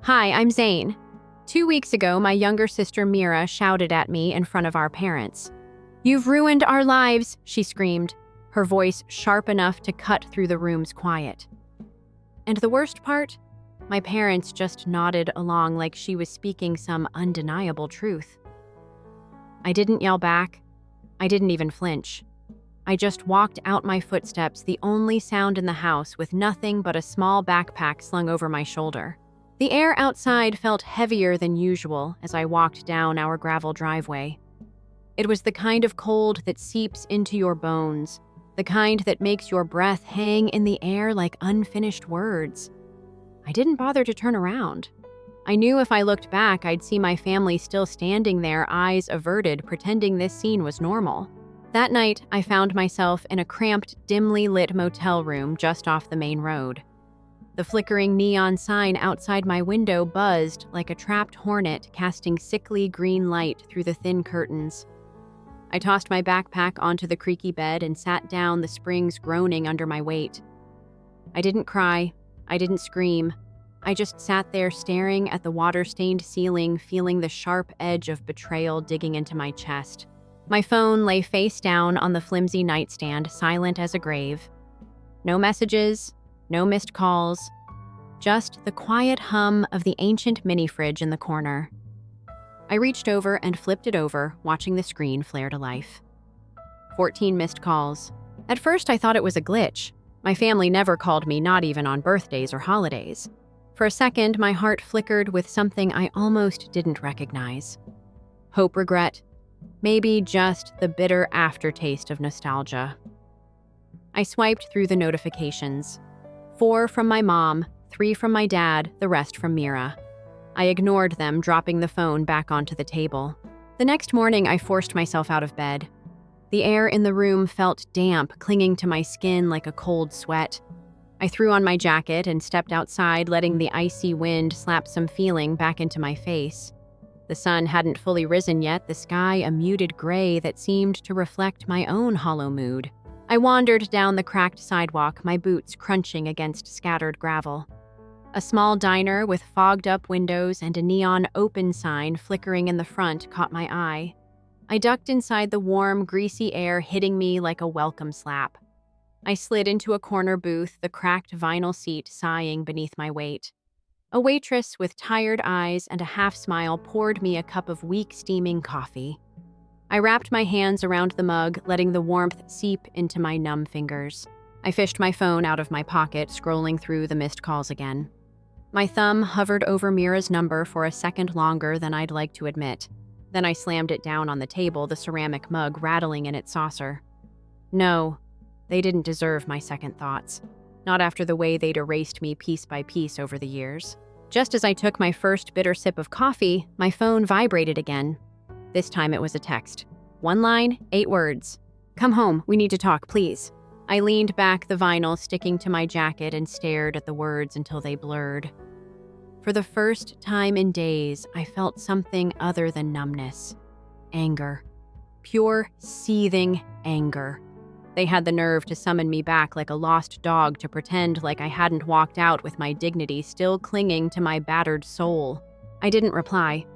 Hi, I'm Zane. 2 weeks ago, my younger sister Mira shouted at me in front of our parents. "You've ruined our lives," she screamed, her voice sharp enough to cut through the room's quiet. And the worst part? My parents just nodded along like she was speaking some undeniable truth. I didn't yell back. I didn't even flinch. I just walked out my footsteps, the only sound in the house, with nothing but a small backpack slung over my shoulder. The air outside felt heavier than usual as I walked down our gravel driveway. It was the kind of cold that seeps into your bones, the kind that makes your breath hang in the air like unfinished words. I didn't bother to turn around. I knew if I looked back, I'd see my family still standing there, eyes averted, pretending this scene was normal. That night, I found myself in a cramped, dimly lit motel room just off the main road. The flickering neon sign outside my window buzzed like a trapped hornet, casting sickly green light through the thin curtains. I tossed my backpack onto the creaky bed and sat down, the springs groaning under my weight. I didn't cry. I didn't scream. I just sat there staring at the water-stained ceiling, feeling the sharp edge of betrayal digging into my chest. My phone lay face down on the flimsy nightstand, silent as a grave. No messages, no missed calls, just the quiet hum of the ancient mini-fridge in the corner. I reached over and flipped it over, watching the screen flare to life. 14 missed calls. At first, I thought it was a glitch. My family never called me, not even on birthdays or holidays. For a second, my heart flickered with something I almost didn't recognize. Hope, regret, maybe just the bitter aftertaste of nostalgia. I swiped through the notifications. 4 from my mom, 3 from my dad, the rest from Mira. I ignored them, dropping the phone back onto the table. The next morning, I forced myself out of bed. The air in the room felt damp, clinging to my skin like a cold sweat. I threw on my jacket and stepped outside, letting the icy wind slap some feeling back into my face. The sun hadn't fully risen yet, the sky a muted gray that seemed to reflect my own hollow mood. I wandered down the cracked sidewalk, my boots crunching against scattered gravel. A small diner with fogged-up windows and a neon open sign flickering in the front caught my eye. I ducked inside the warm, greasy air hitting me like a welcome slap. I slid into a corner booth, the cracked vinyl seat sighing beneath my weight. A waitress with tired eyes and a half-smile poured me a cup of weak, steaming coffee. I wrapped my hands around the mug, letting the warmth seep into my numb fingers. I fished my phone out of my pocket, scrolling through the missed calls again. My thumb hovered over Mira's number for a second longer than I'd like to admit. Then I slammed it down on the table, the ceramic mug rattling in its saucer. No, they didn't deserve my second thoughts. Not after the way they'd erased me piece by piece over the years. Just as I took my first bitter sip of coffee, my phone vibrated again. This time it was a text. 1 line, 8 words. "Come home, we need to talk, please." I leaned back, the vinyl sticking to my jacket, and stared at the words until they blurred. For the first time in days, I felt something other than numbness. Anger. Pure, seething anger. They had the nerve to summon me back like a lost dog, to pretend like I hadn't walked out with my dignity still clinging to my battered soul. I didn't reply.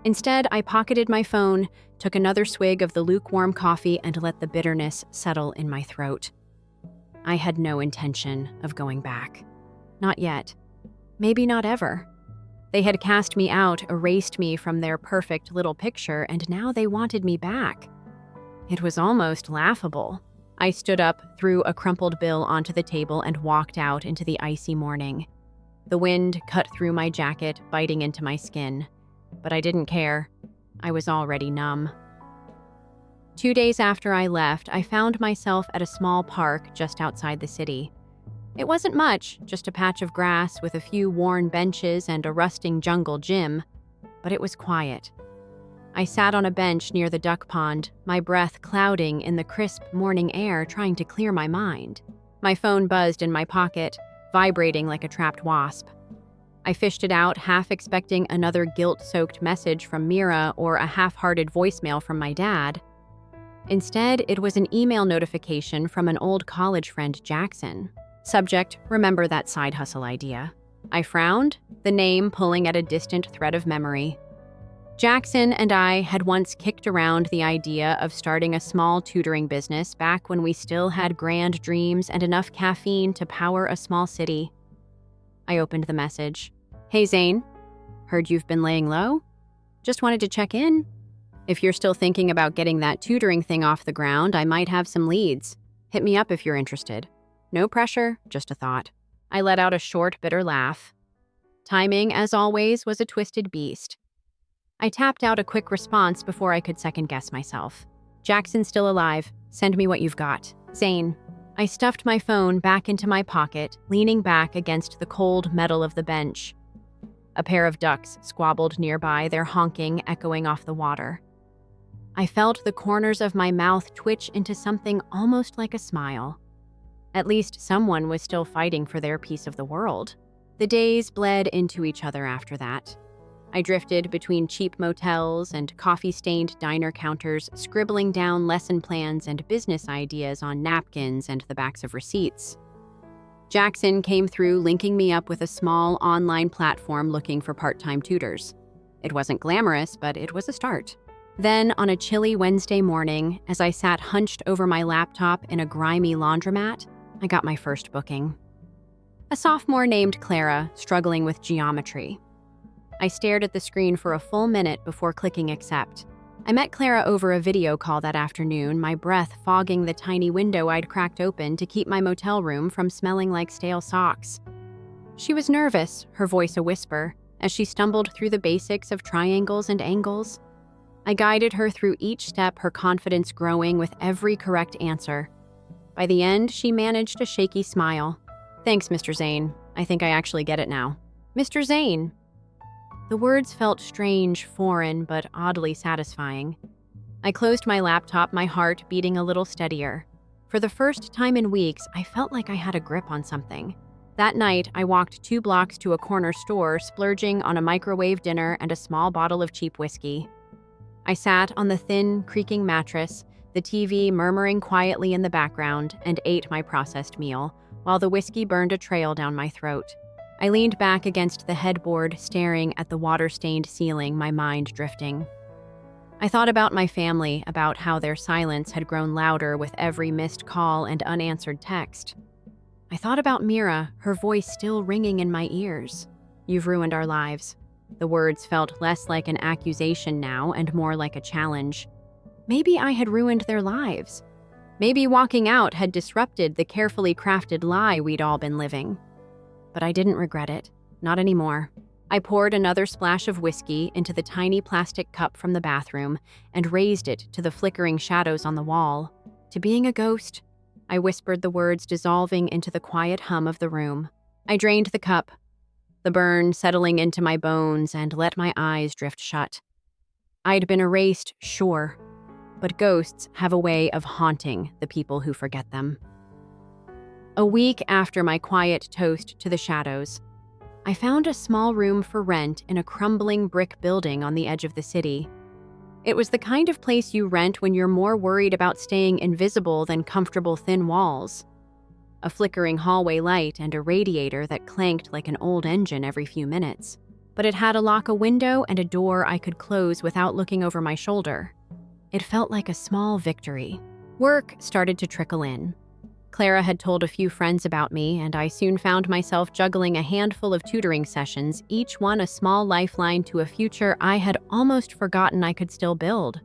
Instead, I pocketed my phone, took another swig of the lukewarm coffee, and let the bitterness settle in my throat. I had no intention of going back. Not yet. Maybe not ever. They had cast me out, erased me from their perfect little picture, and now they wanted me back. It was almost laughable. I stood up, threw a crumpled bill onto the table, and walked out into the icy morning. The wind cut through my jacket, biting into my skin. But I didn't care. I was already numb. 2 days after I left, I found myself at a small park just outside the city. It wasn't much, just a patch of grass with a few worn benches and a rusting jungle gym, but it was quiet. I sat on a bench near the duck pond, my breath clouding in the crisp morning air, trying to clear my mind. My phone buzzed in my pocket, vibrating like a trapped wasp. I fished it out, half expecting another guilt-soaked message from Mira or a half-hearted voicemail from my dad. Instead, it was an email notification from an old college friend, Jackson. Subject, remember that side hustle idea. I frowned, the name pulling at a distant thread of memory. Jackson and I had once kicked around the idea of starting a small tutoring business back when we still had grand dreams and enough caffeine to power a small city. I opened the message. Hey Zane, heard you've been laying low? Just wanted to check in. If you're still thinking about getting that tutoring thing off the ground, I might have some leads. Hit me up if you're interested. No pressure, just a thought. I let out a short, bitter laugh. Timing, as always, was a twisted beast. I tapped out a quick response before I could second-guess myself. Jackson's still alive. Send me what you've got. Zane. I stuffed my phone back into my pocket, leaning back against the cold metal of the bench. A pair of ducks squabbled nearby, their honking echoing off the water. I felt the corners of my mouth twitch into something almost like a smile. At least someone was still fighting for their piece of the world. The days bled into each other after that. I drifted between cheap motels and coffee-stained diner counters, scribbling down lesson plans and business ideas on napkins and the backs of receipts. Jackson came through, linking me up with a small online platform looking for part-time tutors. It wasn't glamorous, but it was a start. Then, on a chilly Wednesday morning, as I sat hunched over my laptop in a grimy laundromat, I got my first booking. A sophomore named Clara, struggling with geometry. I stared at the screen for a full minute before clicking accept. I met Clara over a video call that afternoon, my breath fogging the tiny window I'd cracked open to keep my motel room from smelling like stale socks. She was nervous, her voice a whisper, as she stumbled through the basics of triangles and angles. I guided her through each step, her confidence growing with every correct answer. By the end, she managed a shaky smile. Thanks, Mr. Zane. I think I actually get it now. Mr. Zane. The words felt strange, foreign, but oddly satisfying. I closed my laptop, my heart beating a little steadier. For the first time in weeks, I felt like I had a grip on something. That night, I walked 2 blocks to a corner store, splurging on a microwave dinner and a small bottle of cheap whiskey. I sat on the thin, creaking mattress, the TV murmuring quietly in the background, and ate my processed meal, while the whiskey burned a trail down my throat. I leaned back against the headboard, staring at the water-stained ceiling, my mind drifting. I thought about my family, about how their silence had grown louder with every missed call and unanswered text. I thought about Mira, her voice still ringing in my ears. You've ruined our lives. The words felt less like an accusation now and more like a challenge. Maybe I had ruined their lives. Maybe walking out had disrupted the carefully crafted lie we'd all been living. But I didn't regret it. Not anymore. I poured another splash of whiskey into the tiny plastic cup from the bathroom and raised it to the flickering shadows on the wall. To being a ghost, I whispered the words dissolving into the quiet hum of the room. I drained the cup, the burn settling into my bones, and let my eyes drift shut. I'd been erased, sure, but ghosts have a way of haunting the people who forget them. A week after my quiet toast to the shadows, I found a small room for rent in a crumbling brick building on the edge of the city. It was the kind of place you rent when you're more worried about staying invisible than comfortable thin walls. A flickering hallway light and a radiator that clanked like an old engine every few minutes. But it had a window and a door I could close without looking over my shoulder. It felt like a small victory. Work started to trickle in. Clara had told a few friends about me, and I soon found myself juggling a handful of tutoring sessions, each one a small lifeline to a future I had almost forgotten I could still build.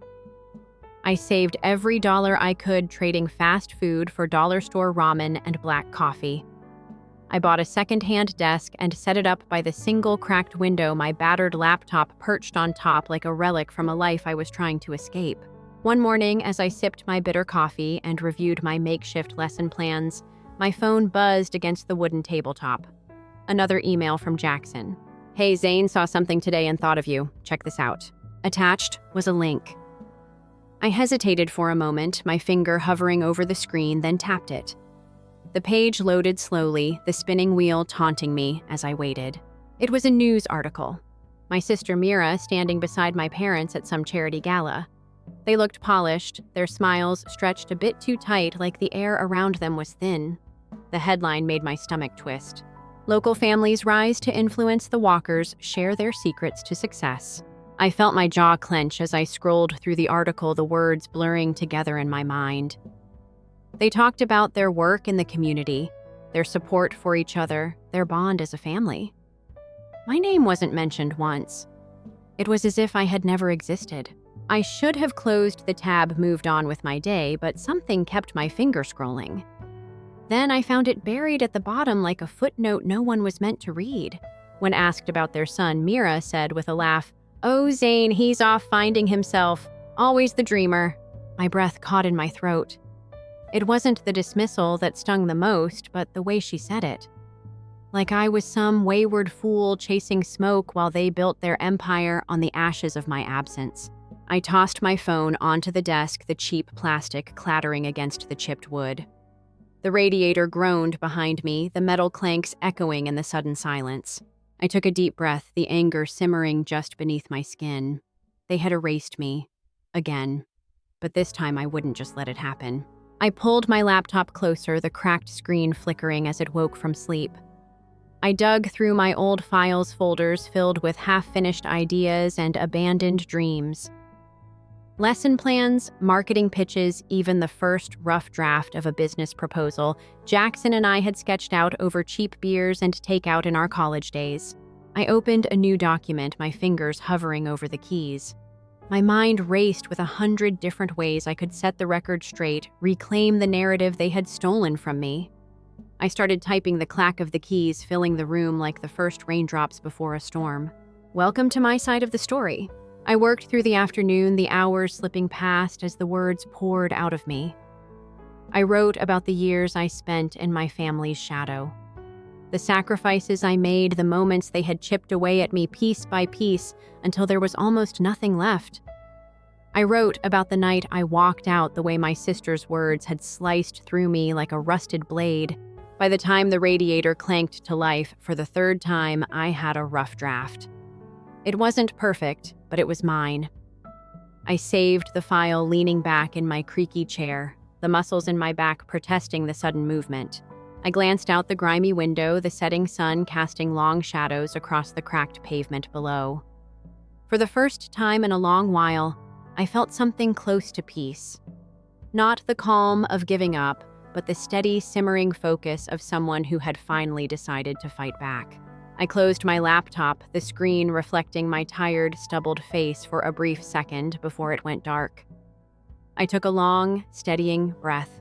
I saved every dollar I could, trading fast food for dollar store ramen and black coffee. I bought a second-hand desk and set it up by the single cracked window my battered laptop perched on top like a relic from a life I was trying to escape. One morning, as I sipped my bitter coffee and reviewed my makeshift lesson plans, my phone buzzed against the wooden tabletop. Another email from Jackson. Hey, Zane, saw something today and thought of you. Check this out. Attached was a link. I hesitated for a moment, my finger hovering over the screen, then tapped it. The page loaded slowly, the spinning wheel taunting me as I waited. It was a news article. My sister Mira standing beside my parents at some charity gala. They looked polished, their smiles stretched a bit too tight like the air around them was thin. The headline made my stomach twist. Local families rise to influence the walkers, share their secrets to success. I felt my jaw clench as I scrolled through the article, the words blurring together in my mind. They talked about their work in the community, their support for each other, their bond as a family. My name wasn't mentioned once. It was as if I had never existed. I should have closed the tab, moved on with my day, but something kept my finger scrolling. Then I found it buried at the bottom like a footnote no one was meant to read. When asked about their son, Mira said with a laugh, "Oh, Zane, he's off finding himself. Always the dreamer." My breath caught in my throat. It wasn't the dismissal that stung the most, but the way she said it. Like I was some wayward fool chasing smoke while they built their empire on the ashes of my absence. I tossed my phone onto the desk, the cheap plastic clattering against the chipped wood. The radiator groaned behind me, the metal clanks echoing in the sudden silence. I took a deep breath, the anger simmering just beneath my skin. They had erased me. Again. But this time I wouldn't just let it happen. I pulled my laptop closer, the cracked screen flickering as it woke from sleep. I dug through my old files folders filled with half-finished ideas and abandoned dreams. Lesson plans, marketing pitches, even the first rough draft of a business proposal Jackson and I had sketched out over cheap beers and takeout in our college days. I opened a new document, my fingers hovering over the keys. My mind raced with 100 different ways I could set the record straight, reclaim the narrative they had stolen from me. I started typing, the clack of the keys filling the room like the first raindrops before a storm. Welcome to my side of the story. I worked through the afternoon, the hours slipping past as the words poured out of me. I wrote about the years I spent in my family's shadow. The sacrifices I made, the moments they had chipped away at me piece by piece until there was almost nothing left. I wrote about the night I walked out, the way my sister's words had sliced through me like a rusted blade. By the time the radiator clanked to life for the third time, I had a rough draft. It wasn't perfect, but it was mine. I saved the file leaning back in my creaky chair, the muscles in my back protesting the sudden movement. I glanced out the grimy window, the setting sun casting long shadows across the cracked pavement below. For the first time in a long while, I felt something close to peace. Not the calm of giving up, but the steady, simmering focus of someone who had finally decided to fight back. I closed my laptop, the screen reflecting my tired, stubbled face for a brief second before it went dark. I took a long, steadying breath,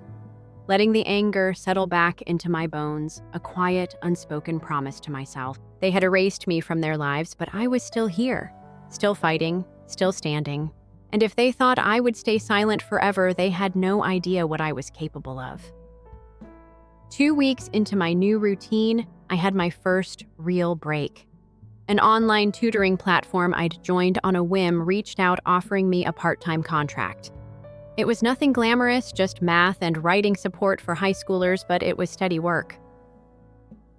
letting the anger settle back into my bones, a quiet, unspoken promise to myself. They had erased me from their lives, but I was still here, still fighting, still standing. And if they thought I would stay silent forever, they had no idea what I was capable of. 2 weeks into my new routine, I had my first real break. An online tutoring platform I'd joined on a whim reached out offering me a part-time contract. It was nothing glamorous, just math and writing support for high schoolers, but it was steady work.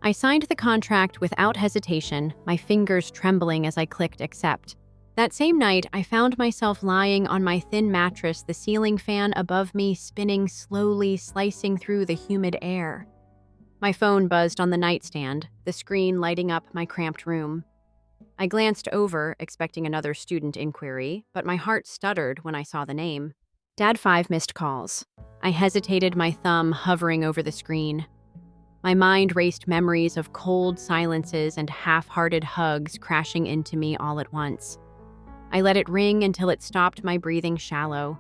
I signed the contract without hesitation, my fingers trembling as I clicked accept. That same night, I found myself lying on my thin mattress, the ceiling fan above me spinning slowly, slicing through the humid air. My phone buzzed on the nightstand, the screen lighting up my cramped room. I glanced over, expecting another student inquiry, but my heart stuttered when I saw the name. Dad 5 missed calls. I hesitated, my thumb hovering over the screen. My mind raced memories of cold silences and half-hearted hugs crashing into me all at once. I let it ring until it stopped my breathing shallow.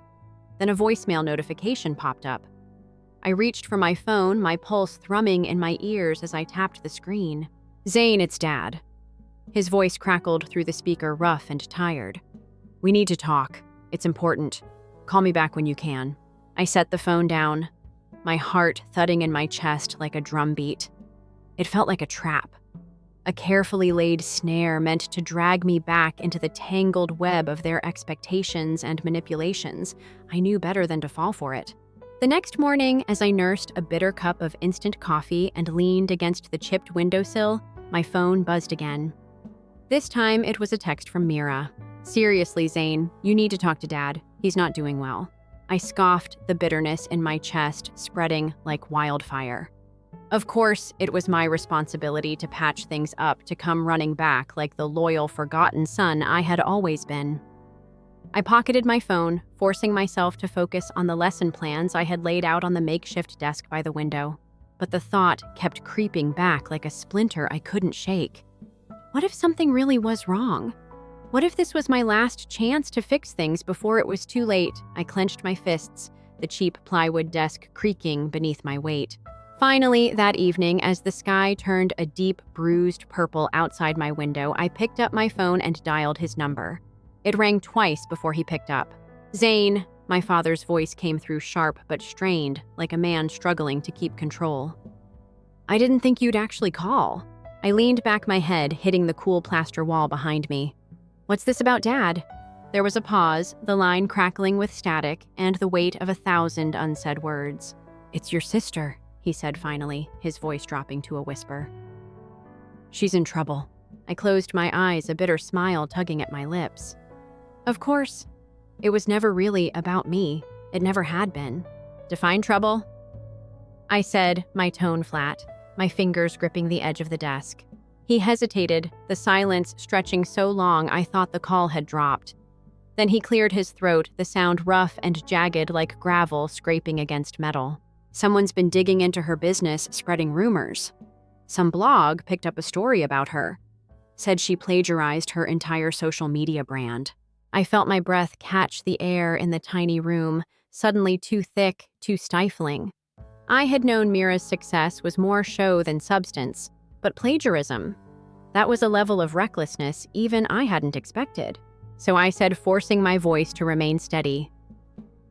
Then a voicemail notification popped up. I reached for my phone, my pulse thrumming in my ears as I tapped the screen. "Zane, it's Dad." His voice crackled through the speaker, rough and tired. "We need to talk. It's important. Call me back when you can." I set the phone down, my heart thudding in my chest like a drumbeat. It felt like a trap. A carefully laid snare meant to drag me back into the tangled web of their expectations and manipulations. I knew better than to fall for it. The next morning, as I nursed a bitter cup of instant coffee and leaned against the chipped windowsill, my phone buzzed again. This time, it was a text from Mira. "Seriously, Zane, you need to talk to Dad. He's not doing well." I scoffed, the bitterness in my chest spreading like wildfire. Of course, it was my responsibility to patch things up, to come running back like the loyal, forgotten son I had always been. I pocketed my phone, forcing myself to focus on the lesson plans I had laid out on the makeshift desk by the window. But the thought kept creeping back like a splinter I couldn't shake. What if something really was wrong? What if this was my last chance to fix things before it was too late? I clenched my fists, the cheap plywood desk creaking beneath my weight. Finally, that evening, as the sky turned a deep, bruised purple outside my window, I picked up my phone and dialed his number. It rang twice before he picked up. "Zane," my father's voice came through sharp but strained, like a man struggling to keep control. "I didn't think you'd actually call." I leaned back my head, hitting the cool plaster wall behind me. "What's this about Dad?" There was a pause, the line crackling with static, and the weight of 1,000 unsaid words. "It's your sister," he said finally, his voice dropping to a whisper. "She's in trouble." I closed my eyes, a bitter smile tugging at my lips. Of course. It was never really about me. It never had been. "Define trouble?" I said, my tone flat, my fingers gripping the edge of the desk. He hesitated, the silence stretching so long I thought the call had dropped. Then he cleared his throat, the sound rough and jagged like gravel scraping against metal. "Someone's been digging into her business, spreading rumors. Some blog picked up a story about her. Said she plagiarized her entire social media brand." I felt my breath catch the air in the tiny room, suddenly too thick, too stifling. I had known Mira's success was more show than substance, but plagiarism, that was a level of recklessness even I hadn't expected. So I said, forcing my voice to remain steady,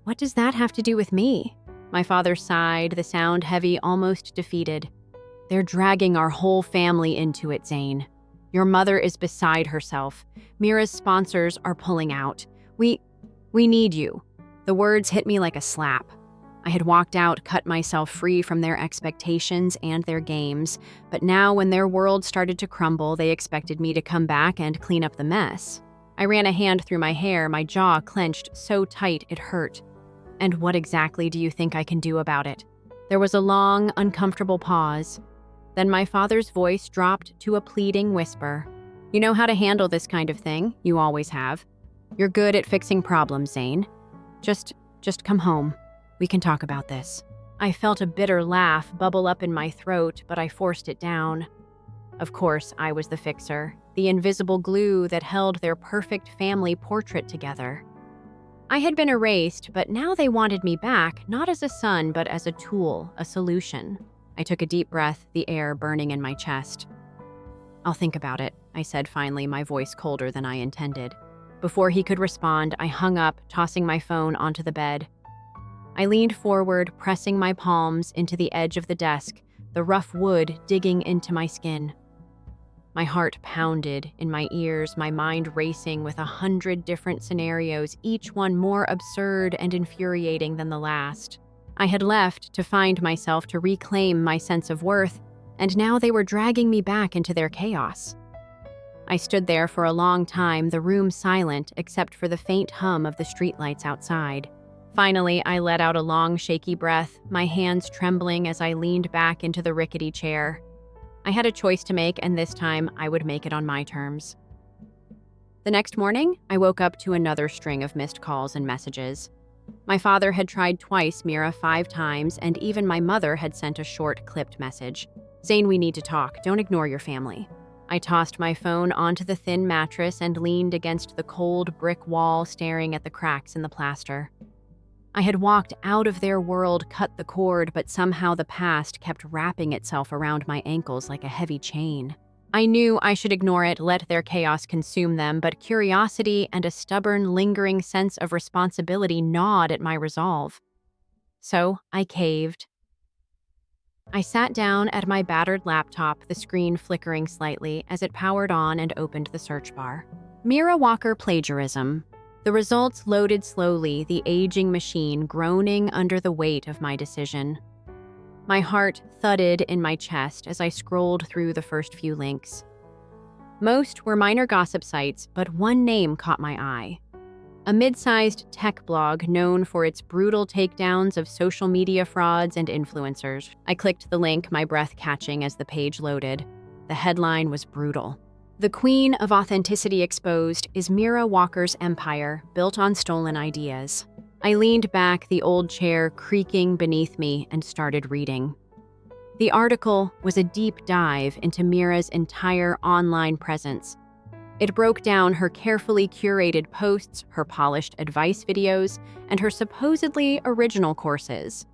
"What does that have to do with me?" My father sighed, the sound heavy, almost defeated. "They're dragging our whole family into it, Zane. Your mother is beside herself. Mira's sponsors are pulling out. We need you." The words hit me like a slap. I had walked out, cut myself free from their expectations and their games, but now when their world started to crumble, they expected me to come back and clean up the mess. I ran a hand through my hair, my jaw clenched so tight it hurt. "And what exactly do you think I can do about it?" There was a long, uncomfortable pause. Then my father's voice dropped to a pleading whisper. "You know how to handle this kind of thing. You always have. You're good at fixing problems, Zane. Just come home. We can talk about this." I felt a bitter laugh bubble up in my throat, but I forced it down. Of course, I was the fixer, the invisible glue that held their perfect family portrait together. I had been erased, but now they wanted me back, not as a son, but as a tool, a solution. I took a deep breath, the air burning in my chest. "I'll think about it," I said finally, my voice colder than I intended. Before he could respond, I hung up, tossing my phone onto the bed. I leaned forward, pressing my palms into the edge of the desk, the rough wood digging into my skin. My heart pounded in my ears, my mind racing with 100 different scenarios, each one more absurd and infuriating than the last. I had left to find myself, to reclaim my sense of worth, and now they were dragging me back into their chaos. I stood there for a long time, the room silent except for the faint hum of the streetlights outside. Finally, I let out a long, shaky breath, my hands trembling as I leaned back into the rickety chair. I had a choice to make, and this time I would make it on my terms. The next morning, I woke up to another string of missed calls and messages. My father had tried twice, Mira 5 times, and even my mother had sent a short, clipped message. "Zane, we need to talk. Don't ignore your family." I tossed my phone onto the thin mattress and leaned against the cold brick wall, staring at the cracks in the plaster. I had walked out of their world, cut the cord, but somehow the past kept wrapping itself around my ankles like a heavy chain. I knew I should ignore it, let their chaos consume them, but curiosity and a stubborn, lingering sense of responsibility gnawed at my resolve. So I caved. I sat down at my battered laptop, the screen flickering slightly as it powered on and opened the search bar. Mira Walker plagiarism. The results loaded slowly, the aging machine groaning under the weight of my decision. My heart thudded in my chest as I scrolled through the first few links. Most were minor gossip sites, but one name caught my eye. a mid-sized tech blog known for its brutal takedowns of social media frauds and influencers. I clicked the link, my breath catching as the page loaded. The headline was brutal. "The Queen of Authenticity Exposed is Mira Walker's empire built on stolen ideas." I leaned back, the old chair creaking beneath me, and started reading. The article was a deep dive into Mira's entire online presence. It broke down her carefully curated posts, her polished advice videos, and her supposedly original courses.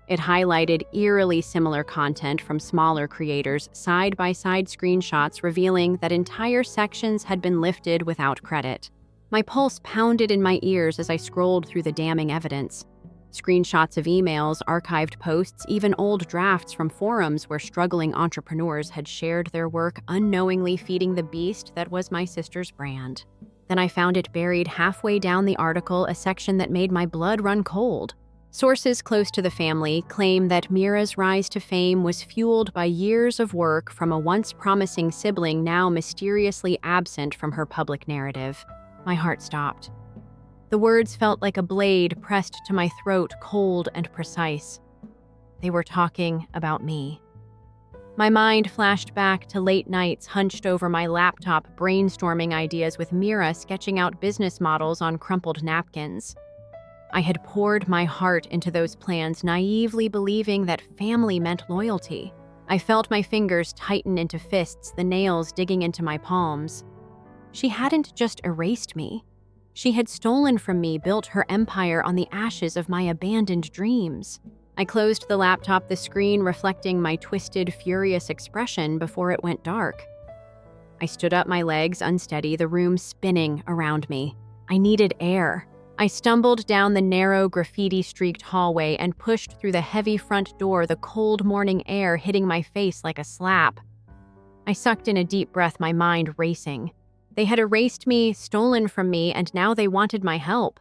It highlighted eerily similar content from smaller creators, side-by-side screenshots revealing that entire sections had been lifted without credit. My pulse pounded in my ears as I scrolled through the damning evidence. Screenshots of emails, archived posts, even old drafts from forums where struggling entrepreneurs had shared their work, unknowingly feeding the beast that was my sister's brand. Then I found it buried halfway down the article, a section that made my blood run cold. Sources close to the family claim that Mira's rise to fame was fueled by years of work from a once promising sibling now mysteriously absent from her public narrative. My heart stopped. The words felt like a blade pressed to my throat, cold and precise. They were talking about me. My mind flashed back to late nights hunched over my laptop, brainstorming ideas with Mira sketching out business models on crumpled napkins. I had poured my heart into those plans, naively believing that family meant loyalty. I felt my fingers tighten into fists, the nails digging into my palms. She hadn't just erased me. She had stolen from me, built her empire on the ashes of my abandoned dreams. I closed the laptop, the screen reflecting my twisted, furious expression before it went dark. I stood up, my legs unsteady, the room spinning around me. I needed air. I stumbled down the narrow, graffiti-streaked hallway and pushed through the heavy front door, the cold morning air hitting my face like a slap. I sucked in a deep breath, my mind racing. They had erased me, stolen from me, and now they wanted my help.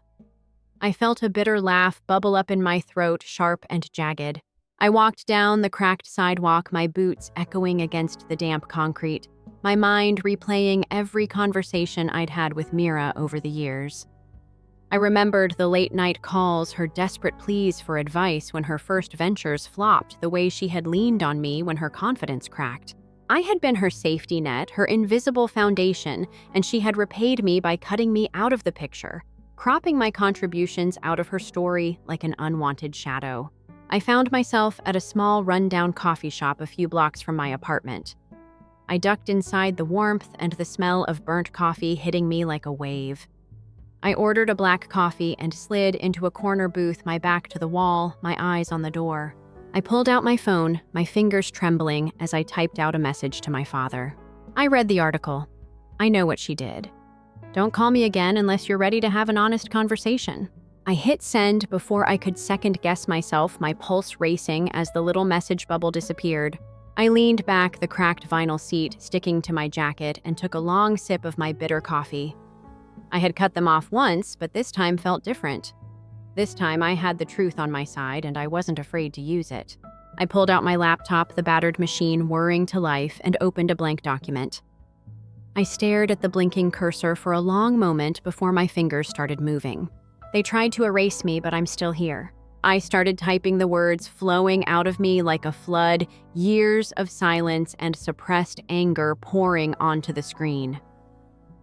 I felt a bitter laugh bubble up in my throat, sharp and jagged. I walked down the cracked sidewalk, my boots echoing against the damp concrete, my mind replaying every conversation I'd had with Mira over the years. I remembered the late-night calls, her desperate pleas for advice when her first ventures flopped, the way she had leaned on me when her confidence cracked. I had been her safety net, her invisible foundation, and she had repaid me by cutting me out of the picture, cropping my contributions out of her story like an unwanted shadow. I found myself at a small, run-down coffee shop a few blocks from my apartment. I ducked inside, the warmth and the smell of burnt coffee hitting me like a wave. I ordered a black coffee and slid into a corner booth, my back to the wall, my eyes on the door. I pulled out my phone, my fingers trembling as I typed out a message to my father. I read the article. I know what she did. Don't call me again unless you're ready to have an honest conversation. I hit send before I could second-guess myself, my pulse racing as the little message bubble disappeared. I leaned back, the cracked vinyl seat sticking to my jacket, and took a long sip of my bitter coffee. I had cut them off once, but this time felt different. This time I had the truth on my side, and I wasn't afraid to use it. I pulled out my laptop, the battered machine whirring to life, and opened a blank document. I stared at the blinking cursor for a long moment before my fingers started moving. They tried to erase me, but I'm still here. I started typing, the words flowing out of me like a flood, years of silence and suppressed anger pouring onto the screen.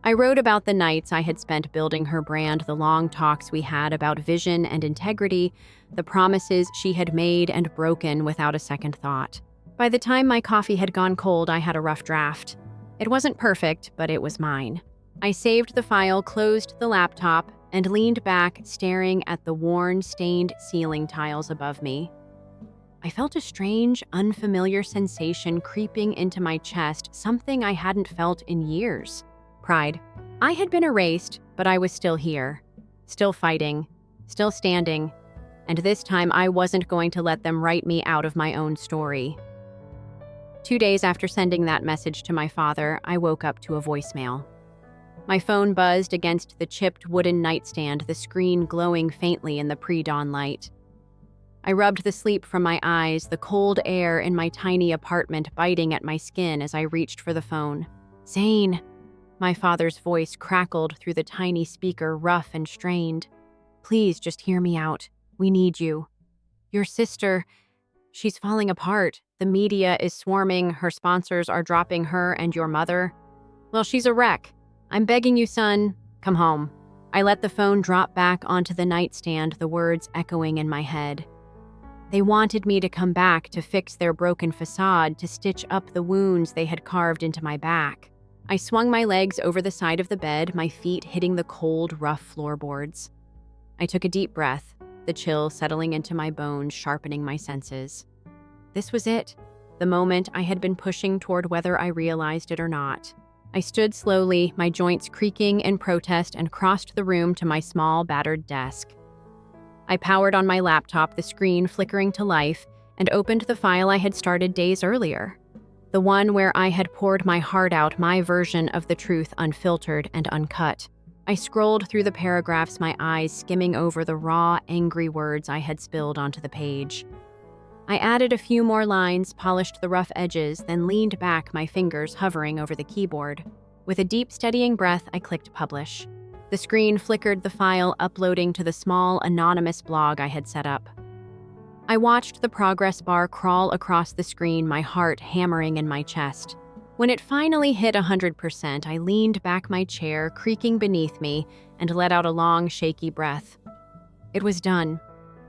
I wrote about the nights I had spent building her brand, the long talks we had about vision and integrity, the promises she had made and broken without a second thought. By the time my coffee had gone cold, I had a rough draft. It wasn't perfect, but it was mine. I saved the file, closed the laptop, and leaned back, staring at the worn, stained ceiling tiles above me. I felt a strange, unfamiliar sensation creeping into my chest, something I hadn't felt in years. Pride. I had been erased, but I was still here, still fighting, still standing, and this time I wasn't going to let them write me out of my own story. 2 days after sending that message to my father, I woke up to a voicemail. My phone buzzed against the chipped wooden nightstand, the screen glowing faintly in the pre-dawn light. I rubbed the sleep from my eyes, the cold air in my tiny apartment biting at my skin as I reached for the phone. Zane. My father's voice crackled through the tiny speaker, rough and strained. "Please, just hear me out. We need you. Your sister, she's falling apart. The media is swarming, her sponsors are dropping her and your mother. Well, she's a wreck. I'm begging you, son, come home." I let the phone drop back onto the nightstand, the words echoing in my head. They wanted me to come back to fix their broken facade, to stitch up the wounds they had carved into my back. I swung my legs over the side of the bed, my feet hitting the cold, rough floorboards. I took a deep breath, the chill settling into my bones, sharpening my senses. This was it, the moment I had been pushing toward whether I realized it or not. I stood slowly, my joints creaking in protest, and crossed the room to my small, battered desk. I powered on my laptop, the screen flickering to life, and opened the file I had started days earlier. The one where I had poured my heart out, my version of the truth, unfiltered and uncut. I scrolled through the paragraphs, my eyes skimming over the raw, angry words I had spilled onto the page. I added a few more lines, polished the rough edges, then leaned back, my fingers hovering over the keyboard. With a deep, steadying breath, I clicked publish. The screen flickered, the file uploading to the small, anonymous blog I had set up. I watched the progress bar crawl across the screen, my heart hammering in my chest. When it finally hit 100%, I leaned back my chair, creaking beneath me, and let out a long, shaky breath. It was done.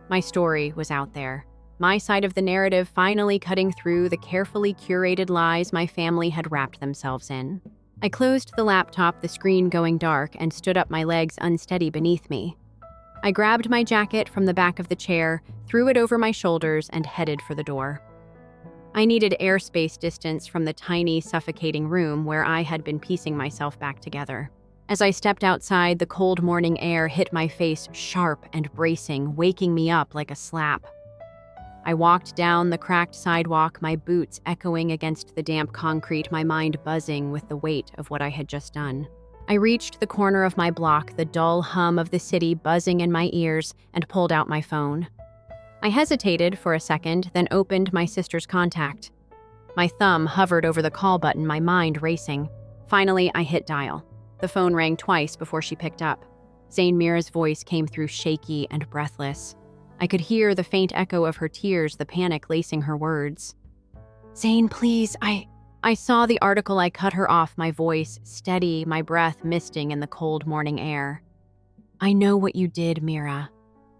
My story was out there. My side of the narrative finally cutting through the carefully curated lies my family had wrapped themselves in. I closed the laptop, the screen going dark, and stood up, my legs unsteady beneath me. I grabbed my jacket from the back of the chair, threw it over my shoulders, and headed for the door. I needed airspace distance from the tiny, suffocating room where I had been piecing myself back together. As I stepped outside, the cold morning air hit my face sharp and bracing, waking me up like a slap. I walked down the cracked sidewalk, my boots echoing against the damp concrete, my mind buzzing with the weight of what I had just done. I reached the corner of my block, the dull hum of the city buzzing in my ears, and pulled out my phone. I hesitated for a second, then opened my sister's contact. My thumb hovered over the call button, my mind racing. Finally, I hit dial. The phone rang twice before she picked up. Zane Mira's voice came through shaky and breathless. I could hear the faint echo of her tears, the panic lacing her words. "Zane, please, I saw the article." I cut her off, my voice steady, my breath misting in the cold morning air. "I know what you did, Mira.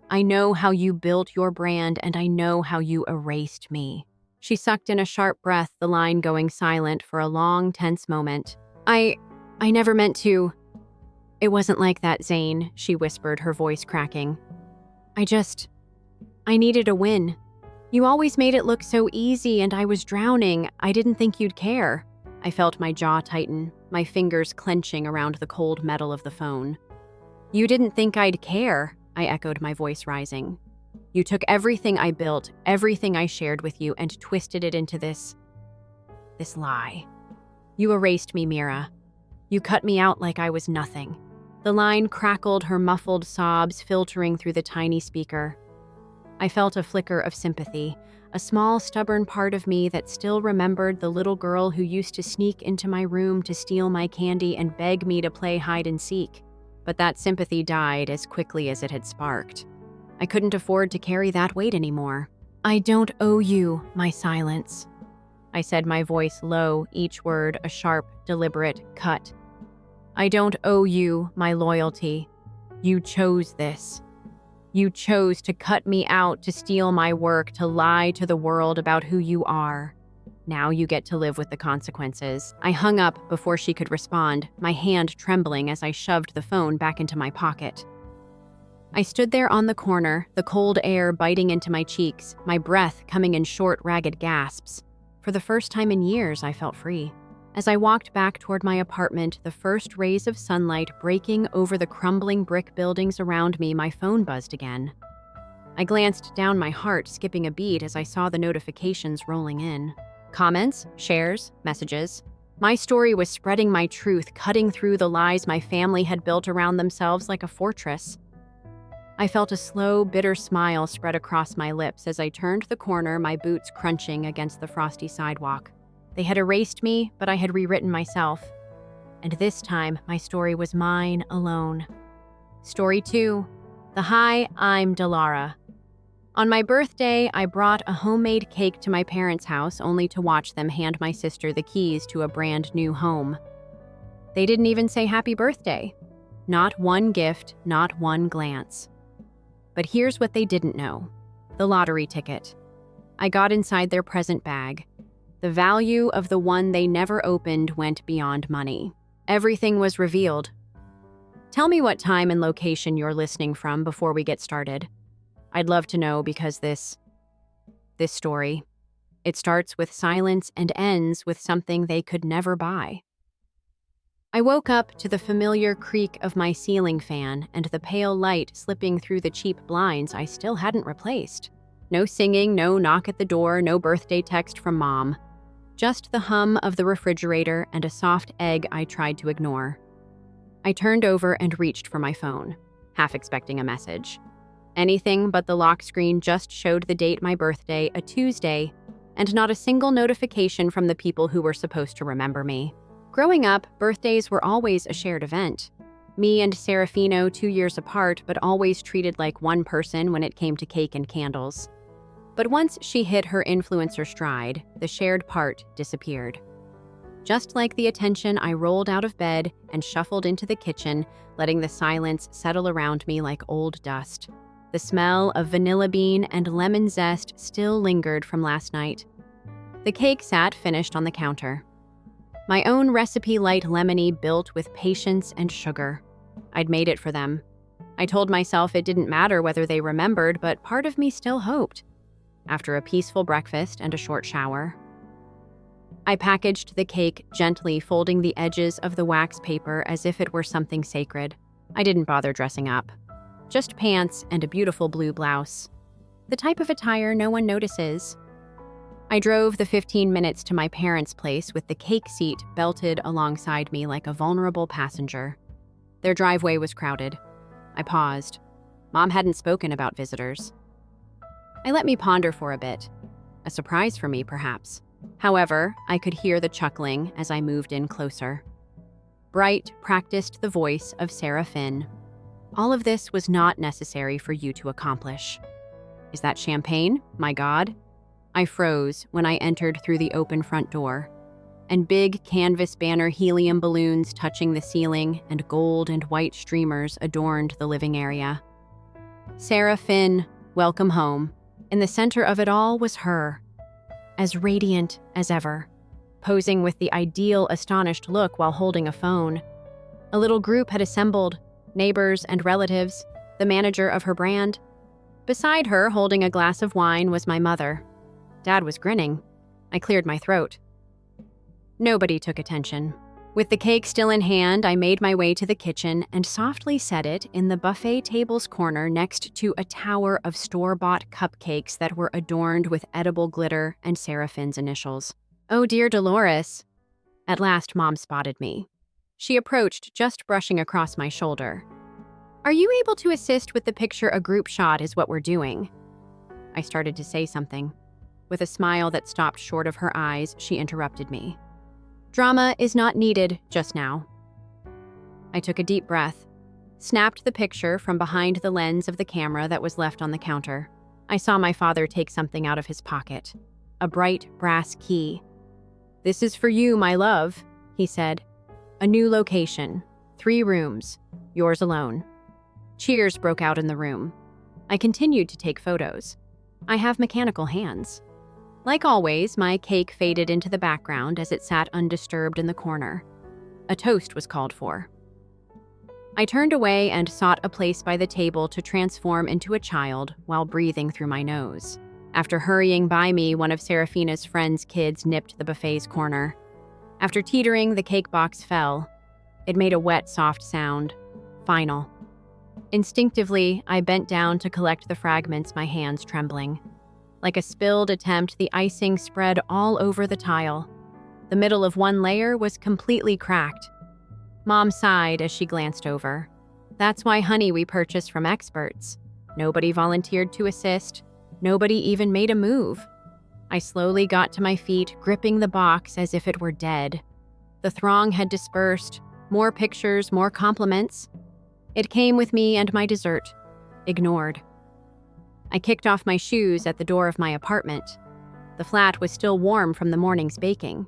I know how you built your brand, and I know how you erased me." She sucked in a sharp breath, the line going silent for a long, tense moment. I never meant to." "It wasn't like that, Zane," she whispered, her voice cracking. I needed a win. You always made it look so easy, and I was drowning. I didn't think you'd care." I felt my jaw tighten, my fingers clenching around the cold metal of the phone. "You didn't think I'd care," I echoed, my voice rising. "You took everything I built, everything I shared with you, and twisted it into this lie. You erased me, Mira. You cut me out like I was nothing." The line crackled, her muffled sobs filtering through the tiny speaker. I felt a flicker of sympathy, a small, stubborn part of me that still remembered the little girl who used to sneak into my room to steal my candy and beg me to play hide and seek. But that sympathy died as quickly as it had sparked. I couldn't afford to carry that weight anymore. "I don't owe you my silence," I said, my voice low, each word a sharp, deliberate cut. "I don't owe you my loyalty. You chose this. You chose to cut me out, to steal my work, to lie to the world about who you are. Now you get to live with the consequences." I hung up before she could respond, my hand trembling as I shoved the phone back into my pocket. I stood there on the corner, the cold air biting into my cheeks, my breath coming in short, ragged gasps. For the first time in years, I felt free. As I walked back toward my apartment, the first rays of sunlight breaking over the crumbling brick buildings around me, my phone buzzed again. I glanced down, my heart skipping a beat as I saw the notifications rolling in. Comments, shares, messages. My story was spreading my truth, cutting through the lies my family had built around themselves like a fortress. I felt a slow, bitter smile spread across my lips as I turned the corner, my boots crunching against the frosty sidewalk. They had erased me, but I had rewritten myself. and this time my story was mine alone. Story 2. The Hi, I'm Delara. On my birthday, I brought a homemade cake to my parents' house only to watch them hand my sister the keys to a brand new home. They didn't even say happy birthday. Not one gift, not one glance. But here's what they didn't know. The lottery ticket. I got inside their present bag. The value of the one they never opened went beyond money. Everything was revealed. Tell me what time and location you're listening from before we get started. I'd love to know because this story, it starts with silence and ends with something they could never buy. I woke up to the familiar creak of my ceiling fan and the pale light slipping through the cheap blinds I still hadn't replaced. No singing, no knock at the door, no birthday text from Mom. Just the hum of the refrigerator and a soft egg I tried to ignore. I turned over and reached for my phone, half expecting a message. Anything but the lock screen just showed the date my birthday, a Tuesday, and not a single notification from the people who were supposed to remember me. Growing up, birthdays were always a shared event. Me and Serafino, 2 years apart, but always treated like one person when it came to cake and candles. But once she hit her influencer stride, the shared part disappeared. Just like the attention, I rolled out of bed and shuffled into the kitchen, letting the silence settle around me like old dust. The smell of vanilla bean and lemon zest still lingered from last night. The cake sat finished on the counter. My own recipe light lemony built with patience and sugar. I'd made it for them. I told myself it didn't matter whether they remembered, but part of me still hoped. After a peaceful breakfast and a short shower, I packaged the cake gently, folding the edges of the wax paper as if it were something sacred. I didn't bother dressing up. Just pants and a beautiful blue blouse. The type of attire no one notices. I drove the 15 minutes to my parents' place with the cake seat belted alongside me like a vulnerable passenger. Their driveway was crowded. I paused. Mom hadn't spoken about visitors. I let me ponder for a bit. A surprise for me, perhaps. However, I could hear the chuckling as I moved in closer. Bright practiced the voice of Sarah Finn. All of this was not necessary for you to accomplish. Is that champagne? My God. I froze when I entered through the open front door, and big canvas banner helium balloons touching the ceiling and gold and white streamers adorned the living area. Sarah Finn, welcome home. In the center of it all was her, as radiant as ever, posing with the ideal astonished look while holding a phone. A little group had assembled, neighbors and relatives, the manager of her brand. Beside her, holding a glass of wine, was my mother. Dad was grinning. I cleared my throat. Nobody took attention. With the cake still in hand, I made my way to the kitchen and softly set it in the buffet table's corner next to a tower of store-bought cupcakes that were adorned with edible glitter and Seraphine's initials. Oh dear Dolores. At last, Mom spotted me. She approached, just brushing across my shoulder. Are you able to assist with the picture? A group shot is what we're doing. I started to say something. With a smile that stopped short of her eyes, she interrupted me. Drama is not needed just now. I took a deep breath, snapped the picture from behind the lens of the camera that was left on the counter. I saw my father take something out of his pocket, a bright brass key. This is for you, my love, he said. A new location, 3 rooms, yours alone. Cheers broke out in the room. I continued to take photos. I have mechanical hands. Like always, my cake faded into the background as it sat undisturbed in the corner. A toast was called for. I turned away and sought a place by the table to transform into a child while breathing through my nose. After hurrying by me, one of Serafina's friend's kids nipped the buffet's corner. After teetering, the cake box fell. It made a wet, soft sound. Final. Instinctively, I bent down to collect the fragments, my hands trembling. Like a spilled attempt, the icing spread all over the tile. The middle of one layer was completely cracked. Mom sighed as she glanced over. That's why honey we purchase from experts. Nobody volunteered to assist. Nobody even made a move. I slowly got to my feet, gripping the box as if it were dead. The throng had dispersed. More pictures, more compliments. It came with me and my dessert. Ignored. I kicked off my shoes at the door of my apartment. The flat was still warm from the morning's baking.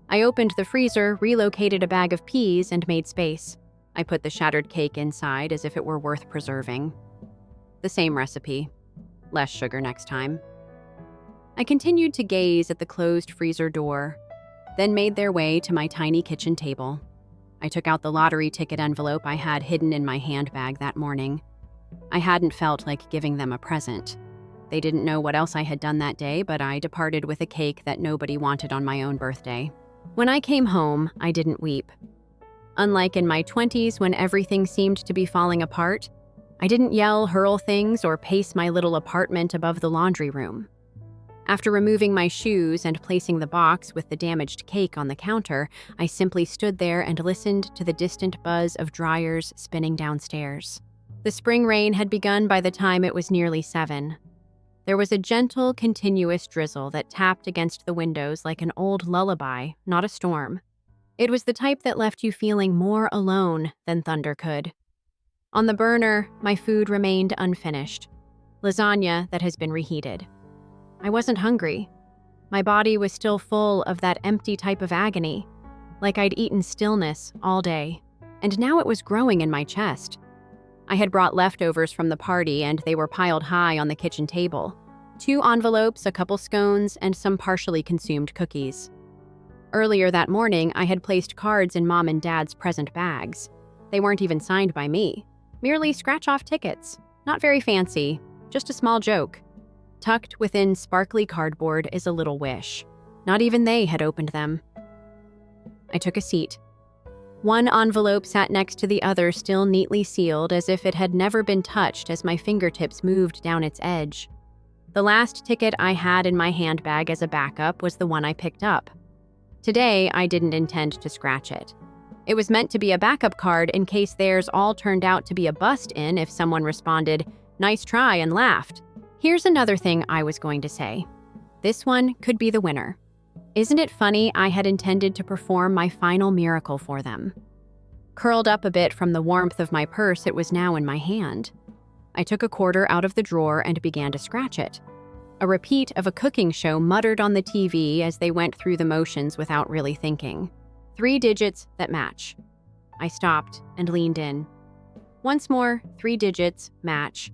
I opened the freezer, relocated a bag of peas, and made space. I put the shattered cake inside as if it were worth preserving. The same recipe. Less sugar next time. I continued to gaze at the closed freezer door, then made their way to my tiny kitchen table. I took out the lottery ticket envelope I had hidden in my handbag that morning. I hadn't felt like giving them a present. They didn't know what else I had done that day, but I departed with a cake that nobody wanted on my own birthday. When I came home, I didn't weep. Unlike in my 20s when everything seemed to be falling apart, I didn't yell, hurl things, or pace my little apartment above the laundry room. After removing my shoes and placing the box with the damaged cake on the counter, I simply stood there and listened to the distant buzz of dryers spinning downstairs. The spring rain had begun by the time it was nearly 7. There was a gentle, continuous drizzle that tapped against the windows like an old lullaby, not a storm. It was the type that left you feeling more alone than thunder could. On the burner, my food remained unfinished. Lasagna that has been reheated. I wasn't hungry. My body was still full of that empty type of agony, like I'd eaten stillness all day, and now it was growing in my chest. I had brought leftovers from the party, and they were piled high on the kitchen table. 2 envelopes, a couple scones, and some partially consumed cookies. Earlier that morning, I had placed cards in Mom and Dad's present bags. They weren't even signed by me. Merely scratch-off tickets. Not very fancy, just a small joke. Tucked within sparkly cardboard is a little wish. Not even they had opened them. I took a seat. One envelope sat next to the other, still neatly sealed, as if it had never been touched as my fingertips moved down its edge. The last ticket I had in my handbag as a backup was the one I picked up. Today, I didn't intend to scratch it. It was meant to be a backup card in case theirs all turned out to be a bust-in if someone responded, "Nice try," and laughed. Here's another thing I was going to say. This one could be the winner. Isn't it funny I had intended to perform my final miracle for them? Curled up a bit from the warmth of my purse, it was now in my hand. I took a quarter out of the drawer and began to scratch it. A repeat of a cooking show muttered on the TV as they went through the motions without really thinking. 3 digits that match. I stopped and leaned in. Once more, 3 digits match.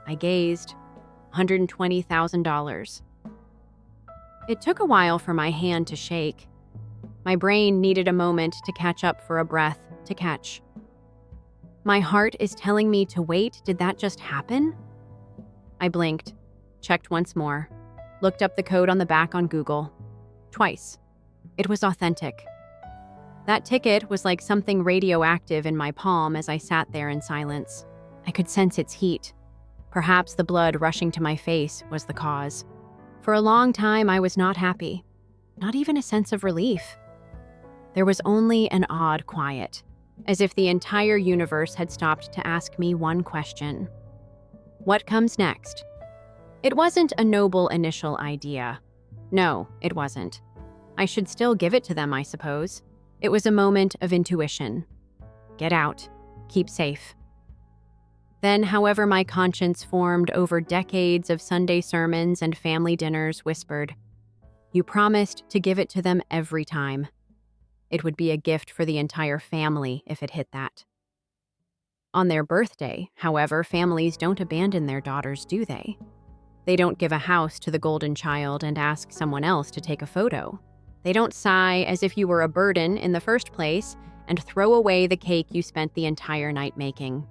I gazed. $120,000. It took a while for my hand to shake. My brain needed a moment to catch up, for a breath to catch. My heart is telling me to wait. Did that just happen? I blinked, checked once more, looked up the code on the back on Google. Twice. It was authentic. That ticket was like something radioactive in my palm as I sat there in silence. I could sense its heat. Perhaps the blood rushing to my face was the cause. For a long time, I was not happy. Not even a sense of relief. There was only an odd quiet, as if the entire universe had stopped to ask me one question. What comes next? It wasn't a noble initial idea. No, it wasn't. I should still give it to them, I suppose. It was a moment of intuition. Get out. Keep safe. Then, however, my conscience formed over decades of Sunday sermons and family dinners whispered, "You promised to give it to them every time." It would be a gift for the entire family if it hit that. On their birthday, however, families don't abandon their daughters, do they? They don't give a house to the golden child and ask someone else to take a photo. They don't sigh as if you were a burden in the first place and throw away the cake you spent the entire night making.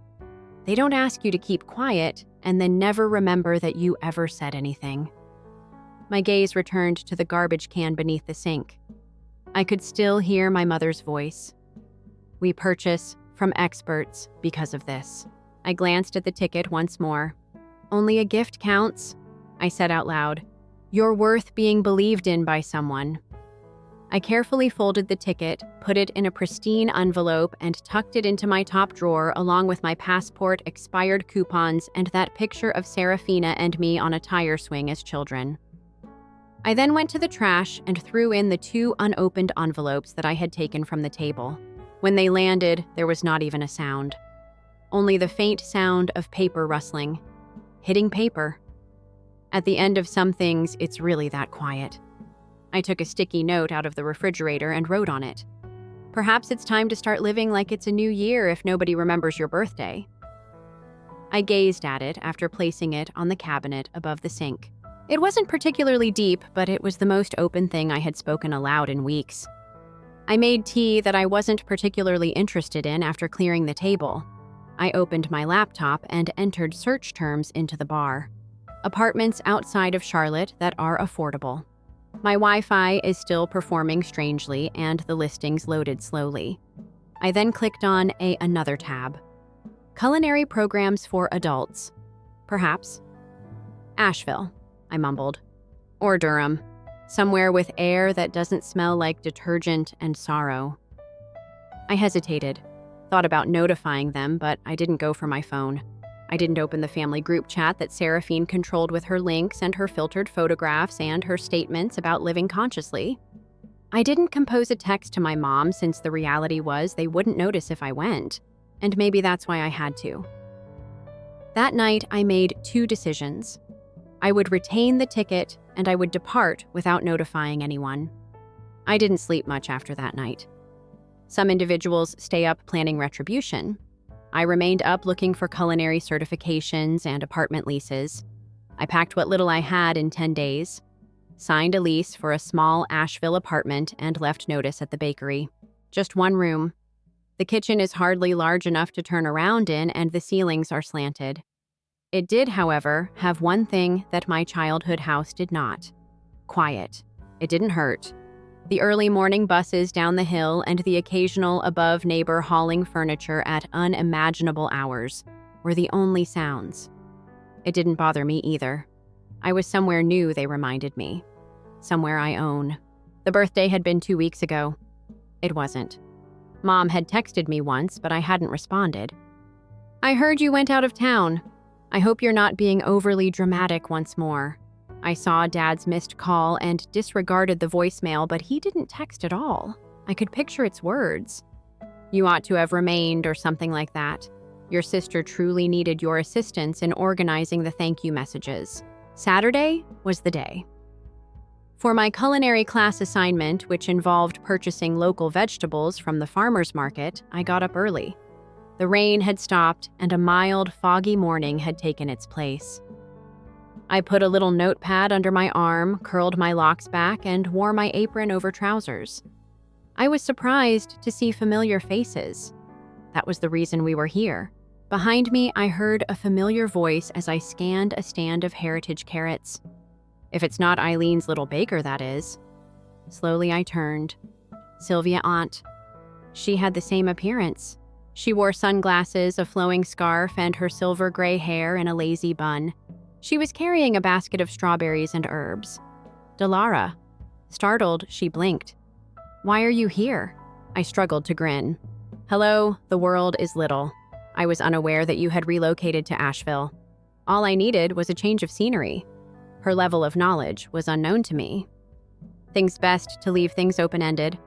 They don't ask you to keep quiet and then never remember that you ever said anything. My gaze returned to the garbage can beneath the sink. I could still hear my mother's voice. We purchase from experts because of this. I glanced at the ticket once more. Only a gift counts, I said out loud. You're worth being believed in by someone. I carefully folded the ticket, put it in a pristine envelope, and tucked it into my top drawer along with my passport, expired coupons, and that picture of Serafina and me on a tire swing as children. I then went to the trash and threw in the 2 unopened envelopes that I had taken from the table. When they landed, there was not even a sound. Only the faint sound of paper rustling. Hitting paper. At the end of some things, it's really that quiet. I took a sticky note out of the refrigerator and wrote on it. Perhaps it's time to start living like it's a new year if nobody remembers your birthday. I gazed at it after placing it on the cabinet above the sink. It wasn't particularly deep, but it was the most open thing I had spoken aloud in weeks. I made tea that I wasn't particularly interested in after clearing the table. I opened my laptop and entered search terms into the bar. Apartments outside of Charlotte that are affordable. My Wi-Fi is still performing strangely and the listings loaded slowly. I then clicked on another tab. Culinary programs for adults. Perhaps. Asheville, I mumbled. Or Durham. Somewhere with air that doesn't smell like detergent and sorrow. I hesitated, thought about notifying them, but I didn't go for my phone. I didn't open the family group chat that Seraphine controlled with her links and her filtered photographs and her statements about living consciously. I didn't compose a text to my mom since the reality was they wouldn't notice if I went, and maybe that's why I had to. That night, I made 2 decisions. I would retain the ticket and I would depart without notifying anyone. I didn't sleep much after that night. Some individuals stay up planning retribution. I remained up looking for culinary certifications and apartment leases. I packed what little I had in 10 days, signed a lease for a small Asheville apartment, and left notice at the bakery. Just 1 room. The kitchen is hardly large enough to turn around in, and the ceilings are slanted. It did, however, have one thing that my childhood house did not. Quiet. It didn't hurt. The early morning buses down the hill and the occasional above neighbor hauling furniture at unimaginable hours were the only sounds. It didn't bother me either. I was somewhere new, they reminded me. Somewhere I own. The birthday had been 2 weeks ago. It wasn't. Mom had texted me once, but I hadn't responded. I heard you went out of town. I hope you're not being overly dramatic once more. I saw Dad's missed call and disregarded the voicemail, but he didn't text at all. I could picture its words. You ought to have remained, or something like that. Your sister truly needed your assistance in organizing the thank you messages. Saturday was the day. For my culinary class assignment, which involved purchasing local vegetables from the farmer's market, I got up early. The rain had stopped, and a mild, foggy morning had taken its place. I put a little notepad under my arm, curled my locks back, and wore my apron over trousers. I was surprised to see familiar faces. That was the reason we were here. Behind me, I heard a familiar voice as I scanned a stand of heritage carrots. If it's not Eileen's little baker, that is. Slowly I turned. Sylvia Aunt. She had the same appearance. She wore sunglasses, a flowing scarf, and her silver gray hair in a lazy bun. She was carrying a basket of strawberries and herbs. Delara. Startled, she blinked. Why are you here? I struggled to grin. Hello, the world is little. I was unaware that you had relocated to Asheville. All I needed was a change of scenery. Her level of knowledge was unknown to me. Thinks best to leave things open-ended.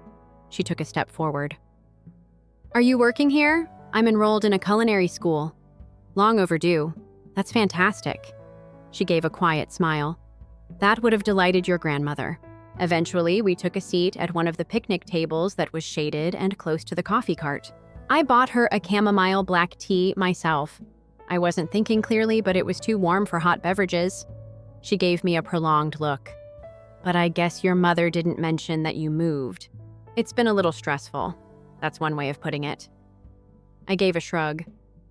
She took a step forward. Are you working here? I'm enrolled in a culinary school. Long overdue. That's fantastic. She gave a quiet smile. That would have delighted your grandmother. Eventually, we took a seat at one of the picnic tables that was shaded and close to the coffee cart. I bought her a chamomile black tea myself. I wasn't thinking clearly, but it was too warm for hot beverages. She gave me a prolonged look. But I guess your mother didn't mention that you moved. It's been a little stressful. That's one way of putting it. I gave a shrug.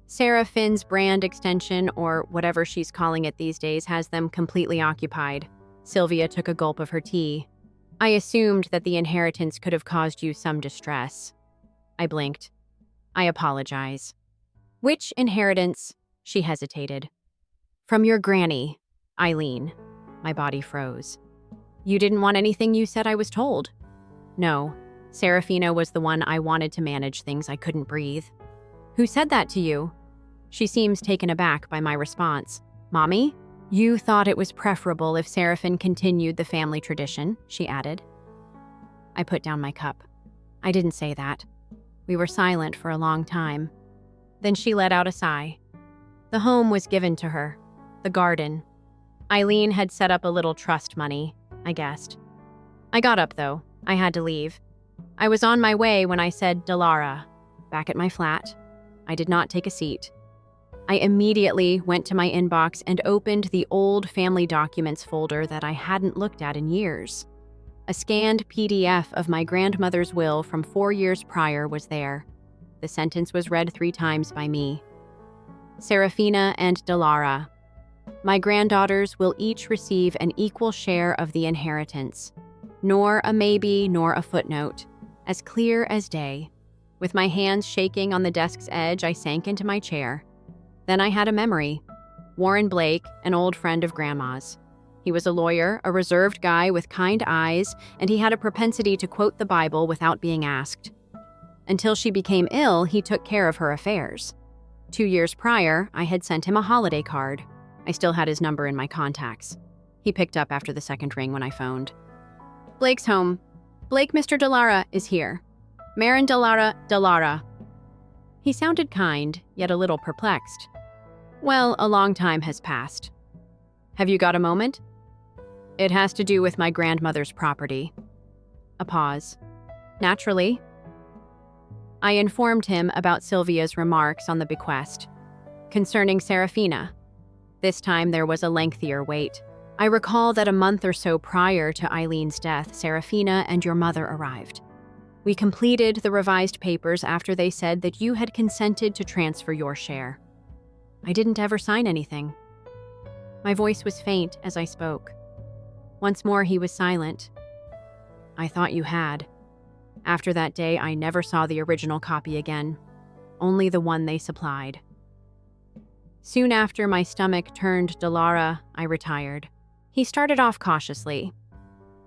Sarah Finn's brand extension, or whatever she's calling it these days, has them completely occupied. Sylvia took a gulp of her tea. I assumed that the inheritance could have caused you some distress. I blinked. I apologize. Which inheritance? She hesitated. From your granny, Eileen. My body froze. You didn't want anything you said I was told. No. Serafina was the one I wanted to manage things I couldn't breathe. Who said that to you? She seems taken aback by my response. Mommy? You thought it was preferable if Seraphine continued the family tradition, she added. I put down my cup. I didn't say that. We were silent for a long time. Then she let out a sigh. The home was given to her. The garden. Eileen had set up a little trust money, I guessed. I got up, though. I had to leave. I was on my way when I said Delara, back at my flat. I did not take a seat. I immediately went to my inbox and opened the old family documents folder that I hadn't looked at in years. A scanned PDF of my grandmother's will from 4 years prior was there. The sentence was read 3 times by me. Serafina and Delara. My granddaughters will each receive an equal share of the inheritance. Nor a maybe, nor a footnote. As clear as day. With my hands shaking on the desk's edge, I sank into my chair. Then I had a memory. Warren Blake, an old friend of Grandma's. He was a lawyer, a reserved guy with kind eyes, and he had a propensity to quote the Bible without being asked. Until she became ill, he took care of her affairs. 2 years prior, I had sent him a holiday card. I still had his number in my contacts. He picked up after the second ring when I phoned. Blake's home. Blake, Mr. Delara, is here. Marin Delara. He sounded kind, yet a little perplexed. Well, a long time has passed. Have you got a moment? It has to do with my grandmother's property. A pause. Naturally. I informed him about Sylvia's remarks on the bequest. Concerning Serafina. This time there was a lengthier wait. I recall that a month or so prior to Eileen's death, Serafina and your mother arrived. We completed the revised papers after they said that you had consented to transfer your share. I didn't ever sign anything. My voice was faint as I spoke. Once more he was silent. I thought you had. After that day, I never saw the original copy again, only the one they supplied. Soon after my stomach turned Delara, I retired. He started off cautiously.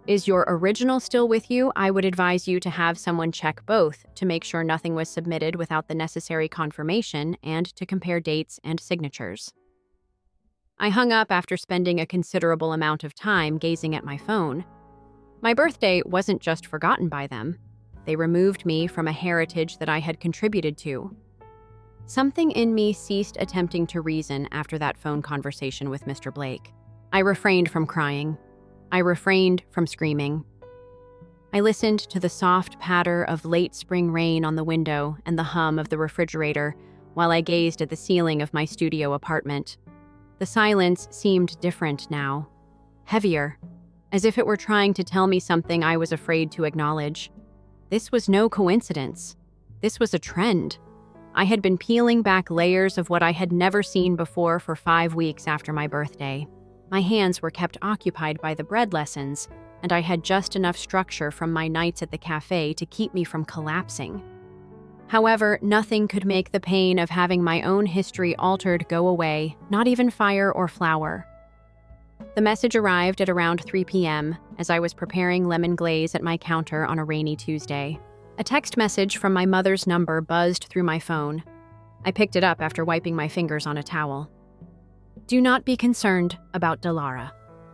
Is your original still with you? I would advise you to have someone check both to make sure nothing was submitted without the necessary confirmation and to compare dates and signatures. I hung up after spending a considerable amount of time gazing at my phone. My birthday wasn't just forgotten by them. They removed me from a heritage that I had contributed to. Something in me ceased attempting to reason after that phone conversation with Mr. Blake. I refrained from crying. I refrained from screaming. I listened to the soft patter of late spring rain on the window and the hum of the refrigerator while I gazed at the ceiling of my studio apartment. The silence seemed different now, heavier, as if it were trying to tell me something I was afraid to acknowledge. This was no coincidence. This was a trend. I had been peeling back layers of what I had never seen before for 5 weeks after my birthday. My hands were kept occupied by the bread lessons, and I had just enough structure from my nights at the cafe to keep me from collapsing. However, nothing could make the pain of having my own history altered go away, not even fire or flour. The message arrived at around 3 p.m. as I was preparing lemon glaze at my counter on a rainy Tuesday. A text message from my mother's number buzzed through my phone. I picked it up after wiping my fingers on a towel. Do not be concerned about Delara.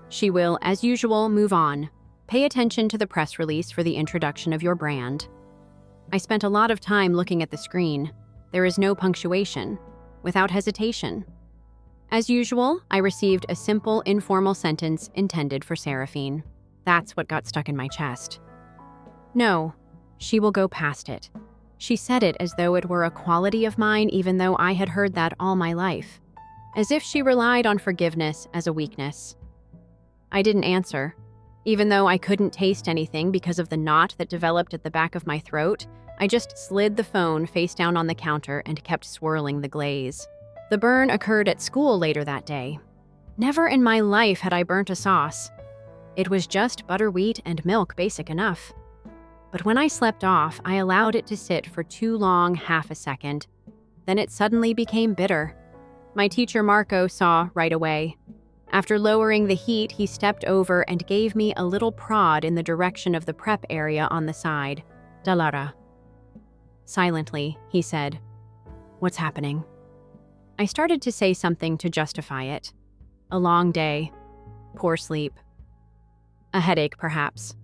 She will, as usual, move on. Pay attention to the press release for the introduction of your brand. I spent a lot of time looking at the screen. There is no punctuation. Without hesitation. As usual, I received a simple, informal sentence intended for Seraphine. That's what got stuck in my chest. No, she will go past it. She said it as though it were a quality of mine, even though I had heard that all my life. As if she relied on forgiveness as a weakness. I didn't answer. Even though I couldn't taste anything because of the knot that developed at the back of my throat, I just slid the phone face down on the counter and kept swirling the glaze. The burn occurred at school later that day. Never in my life had I burnt a sauce. It was just butter, wheat, and milk, basic enough. But when I slept off, I allowed it to sit for too long, half a second. Then it suddenly became bitter. My teacher Marco saw right away. After lowering the heat, he stepped over and gave me a little prod in the direction of the prep area on the side. Delara. Silently, he said, "What's happening?" I started to say something to justify it. A long day. Poor sleep. A headache, perhaps.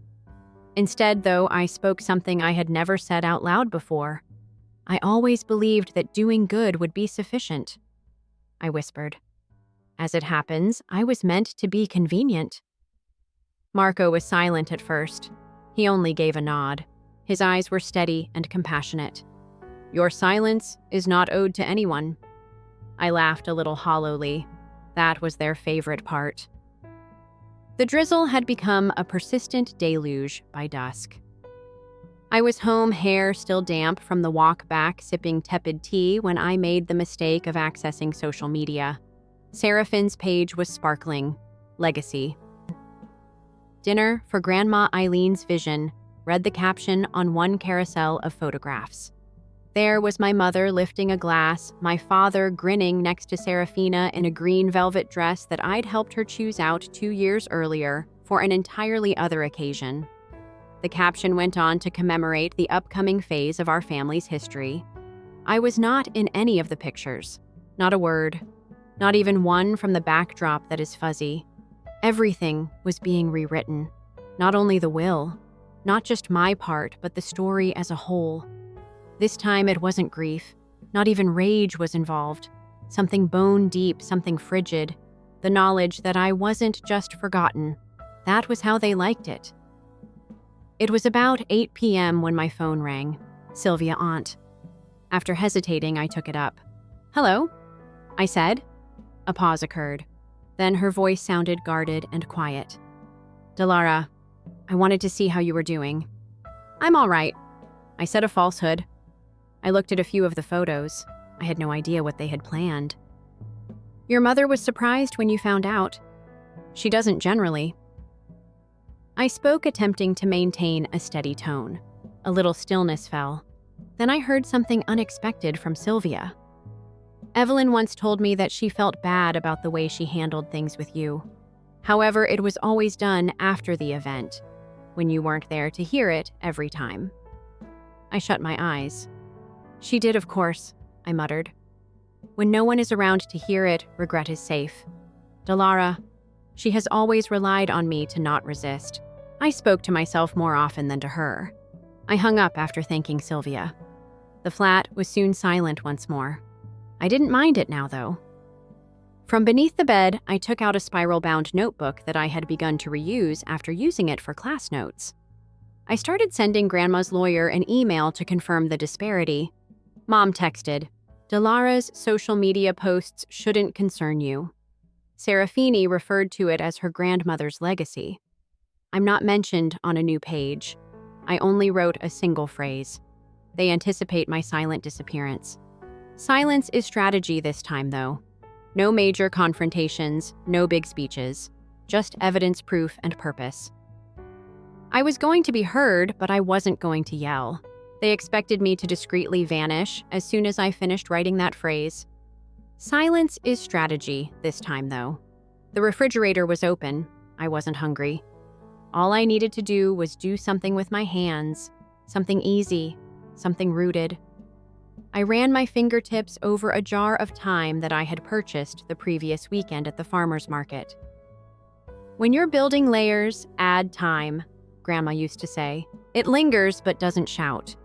Instead, though, I spoke something I had never said out loud before. I always believed that doing good would be sufficient, I whispered. As it happens, I was meant to be convenient. Marco was silent at first. He only gave a nod. His eyes were steady and compassionate. Your silence is not owed to anyone. I laughed a little hollowly. That was their favorite part. The drizzle had become a persistent deluge by dusk. I was home, hair still damp from the walk back, sipping tepid tea when I made the mistake of accessing social media. Seraphine's page was sparkling. Legacy. Dinner for Grandma Eileen's Vision, read the caption on one carousel of photographs. There was my mother lifting a glass, my father grinning next to Serafina in a green velvet dress that I'd helped her choose out 2 years earlier for an entirely other occasion. The caption went on to commemorate the upcoming phase of our family's history. I was not in any of the pictures. Not a word. Not even one from the backdrop that is fuzzy. Everything was being rewritten. Not only the will, not just my part, but the story as a whole. This time it wasn't grief. Not even rage was involved. Something bone deep, something frigid. The knowledge that I wasn't just forgotten. That was how they liked it. It was about 8 p.m. when my phone rang. Sylvia Aunt. After hesitating, I took it up. "Hello?" I said. A pause occurred. Then her voice sounded guarded and quiet. "Delara, I wanted to see how you were doing." "I'm all right." I said a falsehood. I looked at a few of the photos. I had no idea what they had planned. "Your mother was surprised when you found out." "She doesn't generally." I spoke, attempting to maintain a steady tone. A little stillness fell. Then I heard something unexpected from Sylvia. "Evelyn once told me that she felt bad about the way she handled things with you. However, it was always done after the event, when you weren't there to hear it every time." I shut my eyes. "She did, of course," I muttered. "When no one is around to hear it, regret is safe. Delara, she has always relied on me to not resist." I spoke to myself more often than to her. I hung up after thanking Sylvia. The flat was soon silent once more. I didn't mind it now, though. From beneath the bed, I took out a spiral-bound notebook that I had begun to reuse after using it for class notes. I started sending Grandma's lawyer an email to confirm the disparity. Mom texted, "Delara's social media posts shouldn't concern you." Serafini referred to it as her grandmother's legacy. I'm not mentioned on a new page. I only wrote a single phrase. They anticipate my silent disappearance. Silence is strategy this time, though. No major confrontations, no big speeches. Just evidence, proof, and purpose. I was going to be heard, but I wasn't going to yell. They expected me to discreetly vanish as soon as I finished writing that phrase. Silence is strategy this time, though. The refrigerator was open. I wasn't hungry. All I needed to do was do something with my hands, something easy, something rooted. I ran my fingertips over a jar of thyme that I had purchased the previous weekend at the farmer's market. "When you're building layers, add thyme," Grandma used to say. "It lingers but doesn't shout."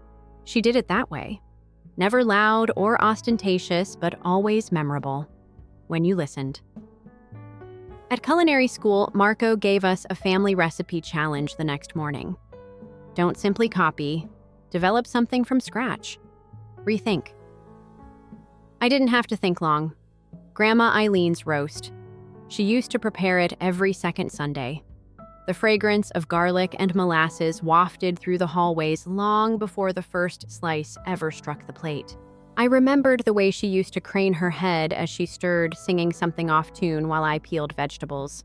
She did it that way. Never loud or ostentatious, but always memorable. When you listened. At culinary school, Marco gave us a family recipe challenge the next morning. Don't simply copy. Develop something from scratch. Rethink. I didn't have to think long. Grandma Eileen's roast. She used to prepare it every second Sunday. The fragrance of garlic and molasses wafted through the hallways long before the first slice ever struck the plate. I remembered the way she used to crane her head as she stirred, singing something off tune while I peeled vegetables.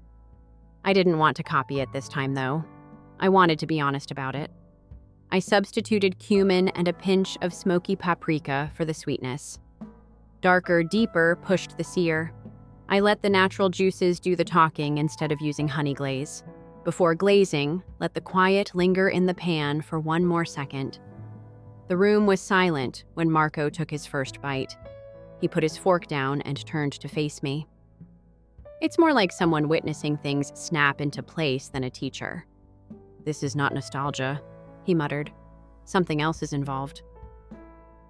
I didn't want to copy it this time, though. I wanted to be honest about it. I substituted cumin and a pinch of smoky paprika for the sweetness. Darker, deeper pushed the sear. I let the natural juices do the talking instead of using honey glaze. Before glazing, let the quiet linger in the pan for one more second. The room was silent when Marco took his first bite. He put his fork down and turned to face me. It's more like someone witnessing things snap into place than a teacher. "This is not nostalgia," he muttered. "Something else is involved."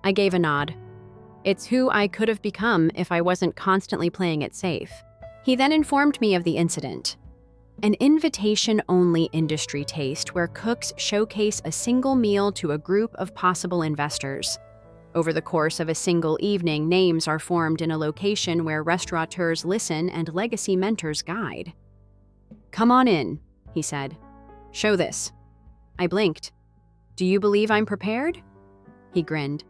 I gave a nod. It's who I could have become if I wasn't constantly playing it safe. He then informed me of the incident. An invitation-only industry taste where cooks showcase a single meal to a group of possible investors. Over the course of a single evening, names are formed in a location where restaurateurs listen and legacy mentors guide. "Come on in," he said. "Show this." I blinked. "Do you believe I'm prepared?" He grinned.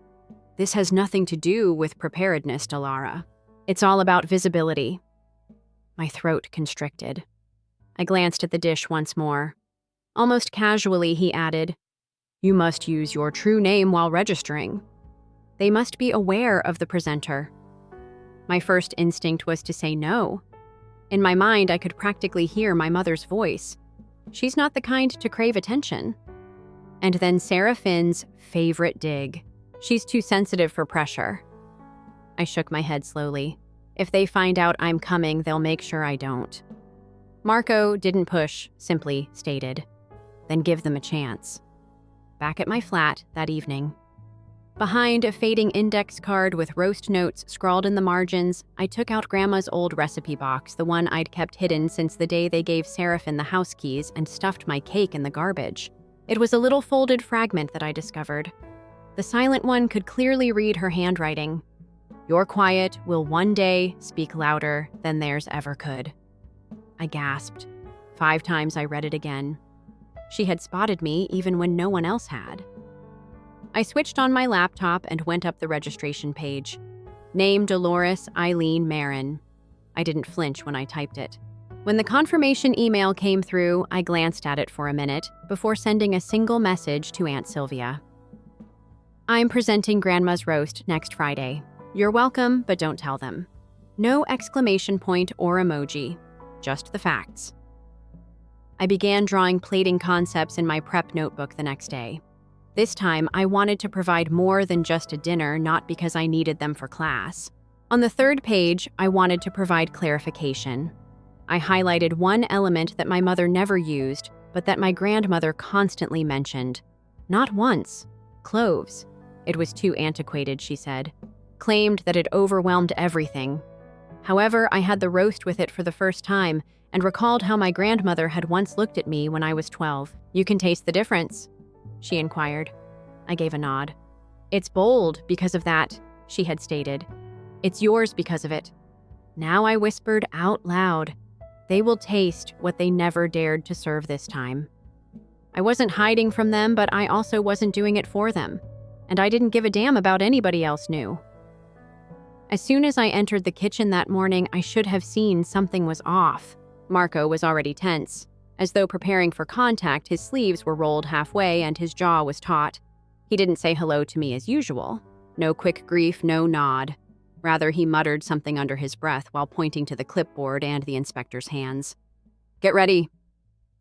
"This has nothing to do with preparedness, Delara. It's all about visibility." My throat constricted. I glanced at the dish once more. Almost casually, he added, "You must use your true name while registering. They must be aware of the presenter." My first instinct was to say no. In my mind, I could practically hear my mother's voice. She's not the kind to crave attention. And then Sarah Finn's favorite dig. She's too sensitive for pressure. I shook my head slowly. If they find out I'm coming, they'll make sure I don't. Marco didn't push, simply stated. Then give them a chance. Back at my flat that evening. Behind a fading index card with roast notes scrawled in the margins, I took out Grandma's old recipe box, the one I'd kept hidden since the day they gave Seraphin the house keys, and stuffed my cake in the garbage. It was a little folded fragment that I discovered. The silent one could clearly read her handwriting. "Your quiet will one day speak louder than theirs ever could." I gasped. 5 times I read it again. She had spotted me even when no one else had. I switched on my laptop and went up the registration page. Name Dolores Eileen Marin. I didn't flinch when I typed it. When the confirmation email came through, I glanced at it for a minute before sending a single message to Aunt Sylvia. "I'm presenting Grandma's roast next Friday. You're welcome, but don't tell them." No exclamation point or emoji, just the facts. I began drawing plating concepts in my prep notebook the next day. This time, I wanted to provide more than just a dinner, not because I needed them for class. On the 3rd page, I wanted to provide clarification. I highlighted one element that my mother never used, but that my grandmother constantly mentioned. Not once. Cloves. It was too antiquated, she said. Claimed that it overwhelmed everything. However, I had the roast with it for the first time and recalled how my grandmother had once looked at me when I was 12. "You can taste the difference?" she inquired. I gave a nod. "It's bold because of that," she had stated. "It's yours because of it." Now I whispered out loud. They will taste what they never dared to serve this time. I wasn't hiding from them, but I also wasn't doing it for them. And I didn't give a damn about anybody else knew. As soon as I entered the kitchen that morning, I should have seen something was off. Marco was already tense. As though preparing for contact, his sleeves were rolled halfway and his jaw was taut. He didn't say hello to me as usual. No quick grief, no nod. Rather, he muttered something under his breath while pointing to the clipboard and the inspector's hands. "Get ready."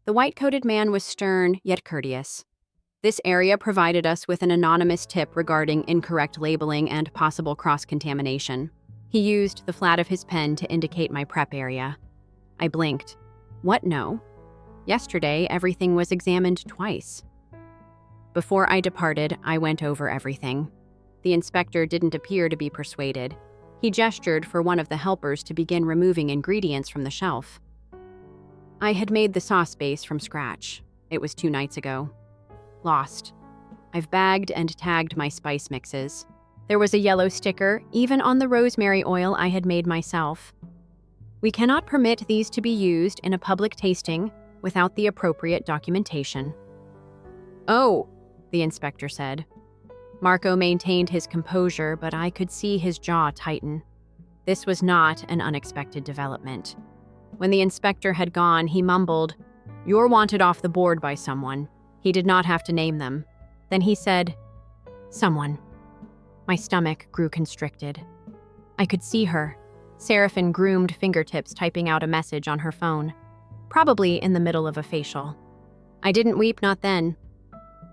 The white-coated man was stern, yet courteous. This area provided us with an anonymous tip regarding incorrect labeling and possible cross-contamination. He used the flat of his pen to indicate my prep area. I blinked. What no? Yesterday, everything was examined twice. Before I departed, I went over everything. The inspector didn't appear to be persuaded. He gestured for one of the helpers to begin removing ingredients from the shelf. I had made the sauce base from scratch. It was 2 nights ago. Lost. I've bagged and tagged my spice mixes. There was a yellow sticker, even on the rosemary oil I had made myself. We cannot permit these to be used in a public tasting without the appropriate documentation. "Oh," the inspector said. Marco maintained his composure, but I could see his jaw tighten. This was not an unexpected development. When the inspector had gone, he mumbled, "You're wanted off the board by someone." He did not have to name them. Then he said, "Someone." My stomach grew constricted. I could see her, Seraphin groomed fingertips typing out a message on her phone, probably in the middle of a facial. I didn't weep, not then.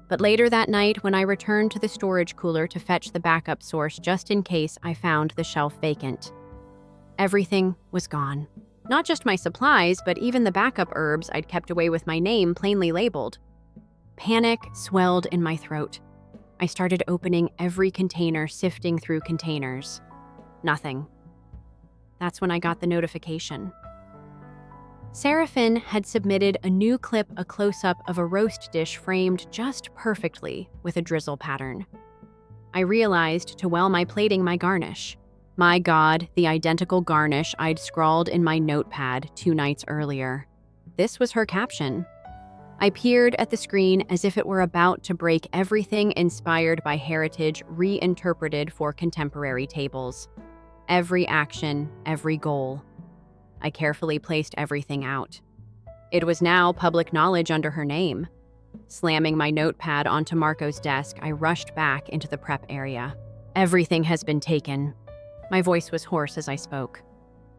But later that night, when I returned to the storage cooler to fetch the backup source just in case I found the shelf vacant, everything was gone. Not just my supplies, but even the backup herbs I'd kept away with my name plainly labeled. Panic swelled in my throat. I started opening every container, sifting through containers. Nothing. That's when I got the notification. Seraphin had submitted a new clip, a close-up of a roast dish framed just perfectly with a drizzle pattern. I realized to well my plating my garnish. My God, the identical garnish I'd scrawled in my notepad 2 nights earlier. This was her caption. I peered at the screen as if it were about to break everything inspired by heritage reinterpreted for contemporary tables. Every action, every goal. I carefully placed everything out. It was now public knowledge under her name. Slamming my notepad onto Marco's desk, I rushed back into the prep area. Everything has been taken. My voice was hoarse as I spoke.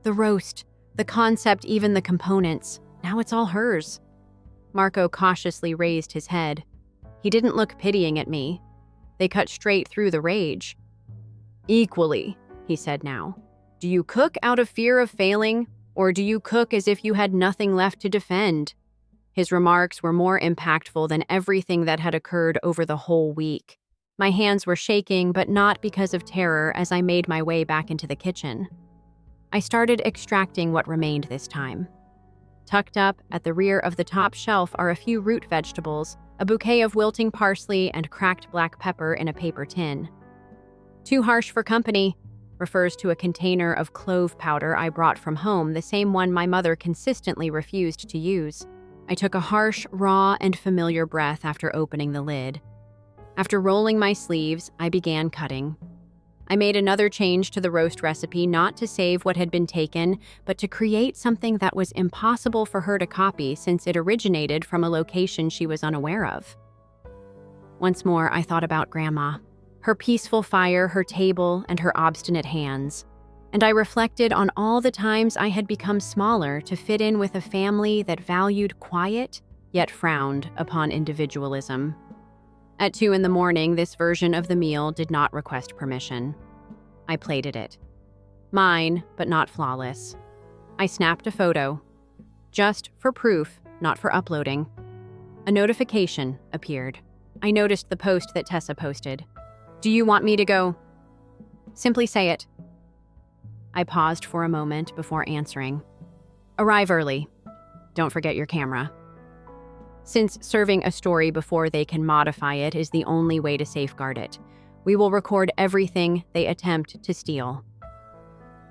The roast, the concept, even the components. Now it's all hers. Marco cautiously raised his head. He didn't look pitying at me. They cut straight through the rage. Equally, he said now. Do you cook out of fear of failing, or do you cook as if you had nothing left to defend? His remarks were more impactful than everything that had occurred over the whole week. My hands were shaking, but not because of terror as I made my way back into the kitchen. I started extracting what remained this time. Tucked up at the rear of the top shelf are a few root vegetables, a bouquet of wilting parsley, and cracked black pepper in a paper tin. Too harsh for company refers to a container of clove powder I brought from home, the same one my mother consistently refused to use. I took a harsh, raw, and familiar breath after opening the lid. After rolling my sleeves, I began cutting. I made another change to the roast recipe, not to save what had been taken, but to create something that was impossible for her to copy since it originated from a location she was unaware of. Once more, I thought about Grandma, her peaceful fire, her table, and her obstinate hands. And I reflected on all the times I had become smaller to fit in with a family that valued quiet, yet frowned upon individualism. At 2 a.m, this version of the meal did not request permission. I plated it. Mine, but not flawless. I snapped a photo. Just for proof, not for uploading. A notification appeared. I noticed the post that Tessa posted. Do you want me to go? Simply say it. I paused for a moment before answering. Arrive early. Don't forget your camera. Since serving a story before they can modify it is the only way to safeguard it, we will record everything they attempt to steal.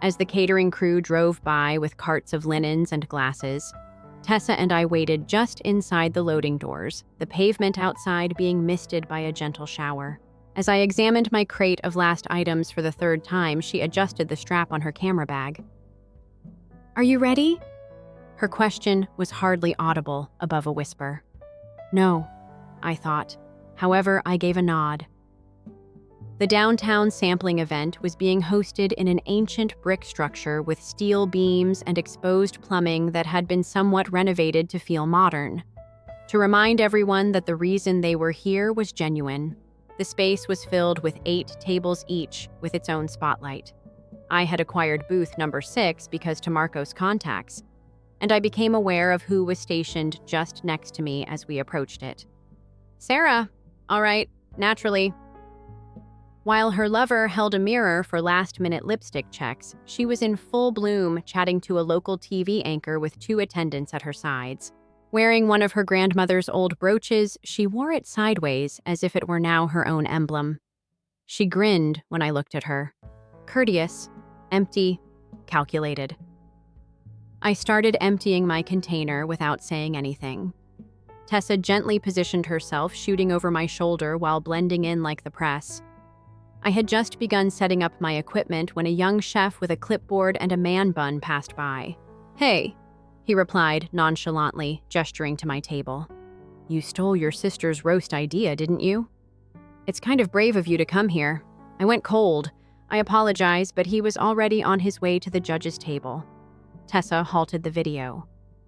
As the catering crew drove by with carts of linens and glasses, Tessa and I waited just inside the loading doors, the pavement outside being misted by a gentle shower. As I examined my crate of last items for the 3rd time, she adjusted the strap on her camera bag. Are you ready? Her question was hardly audible above a whisper. No, I thought. However, I gave a nod. The downtown sampling event was being hosted in an ancient brick structure with steel beams and exposed plumbing that had been somewhat renovated to feel modern. To remind everyone that the reason they were here was genuine. The space was filled with 8 tables each, with its own spotlight. I had acquired booth number 6 because to Marco's contacts, and I became aware of who was stationed just next to me as we approached it. Sarah, all right, naturally. While her lover held a mirror for last-minute lipstick checks, she was in full bloom chatting to a local TV anchor with 2 attendants at her sides. Wearing one of her grandmother's old brooches, she wore it sideways as if it were now her own emblem. She grinned when I looked at her. Courteous, empty, calculated. I started emptying my container without saying anything. Tessa gently positioned herself, shooting over my shoulder while blending in like the press. I had just begun setting up my equipment when a young chef with a clipboard and a man bun passed by. Hey, he replied nonchalantly, gesturing to my table. You stole your sister's roast idea, didn't you? It's kind of brave of you to come here. I went cold. I apologize, but he was already on his way to the judge's table. Tessa halted the video.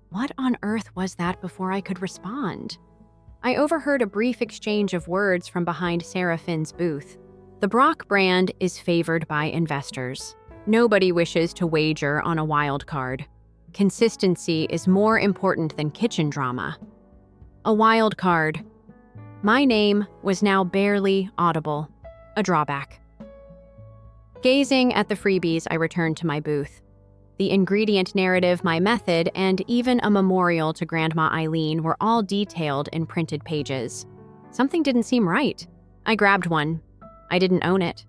What on earth was that before I could respond? I overheard a brief exchange of words from behind Seraphin's booth. The Brock brand is favored by investors. Nobody wishes to wager on a wild card. Consistency is more important than kitchen drama. A wild card. My name was now barely audible, a drawback. Gazing at the freebies, I returned to my booth. The ingredient narrative, my method, and even a memorial to Grandma Eileen were all detailed in printed pages. Something didn't seem right. I grabbed one. I didn't own it.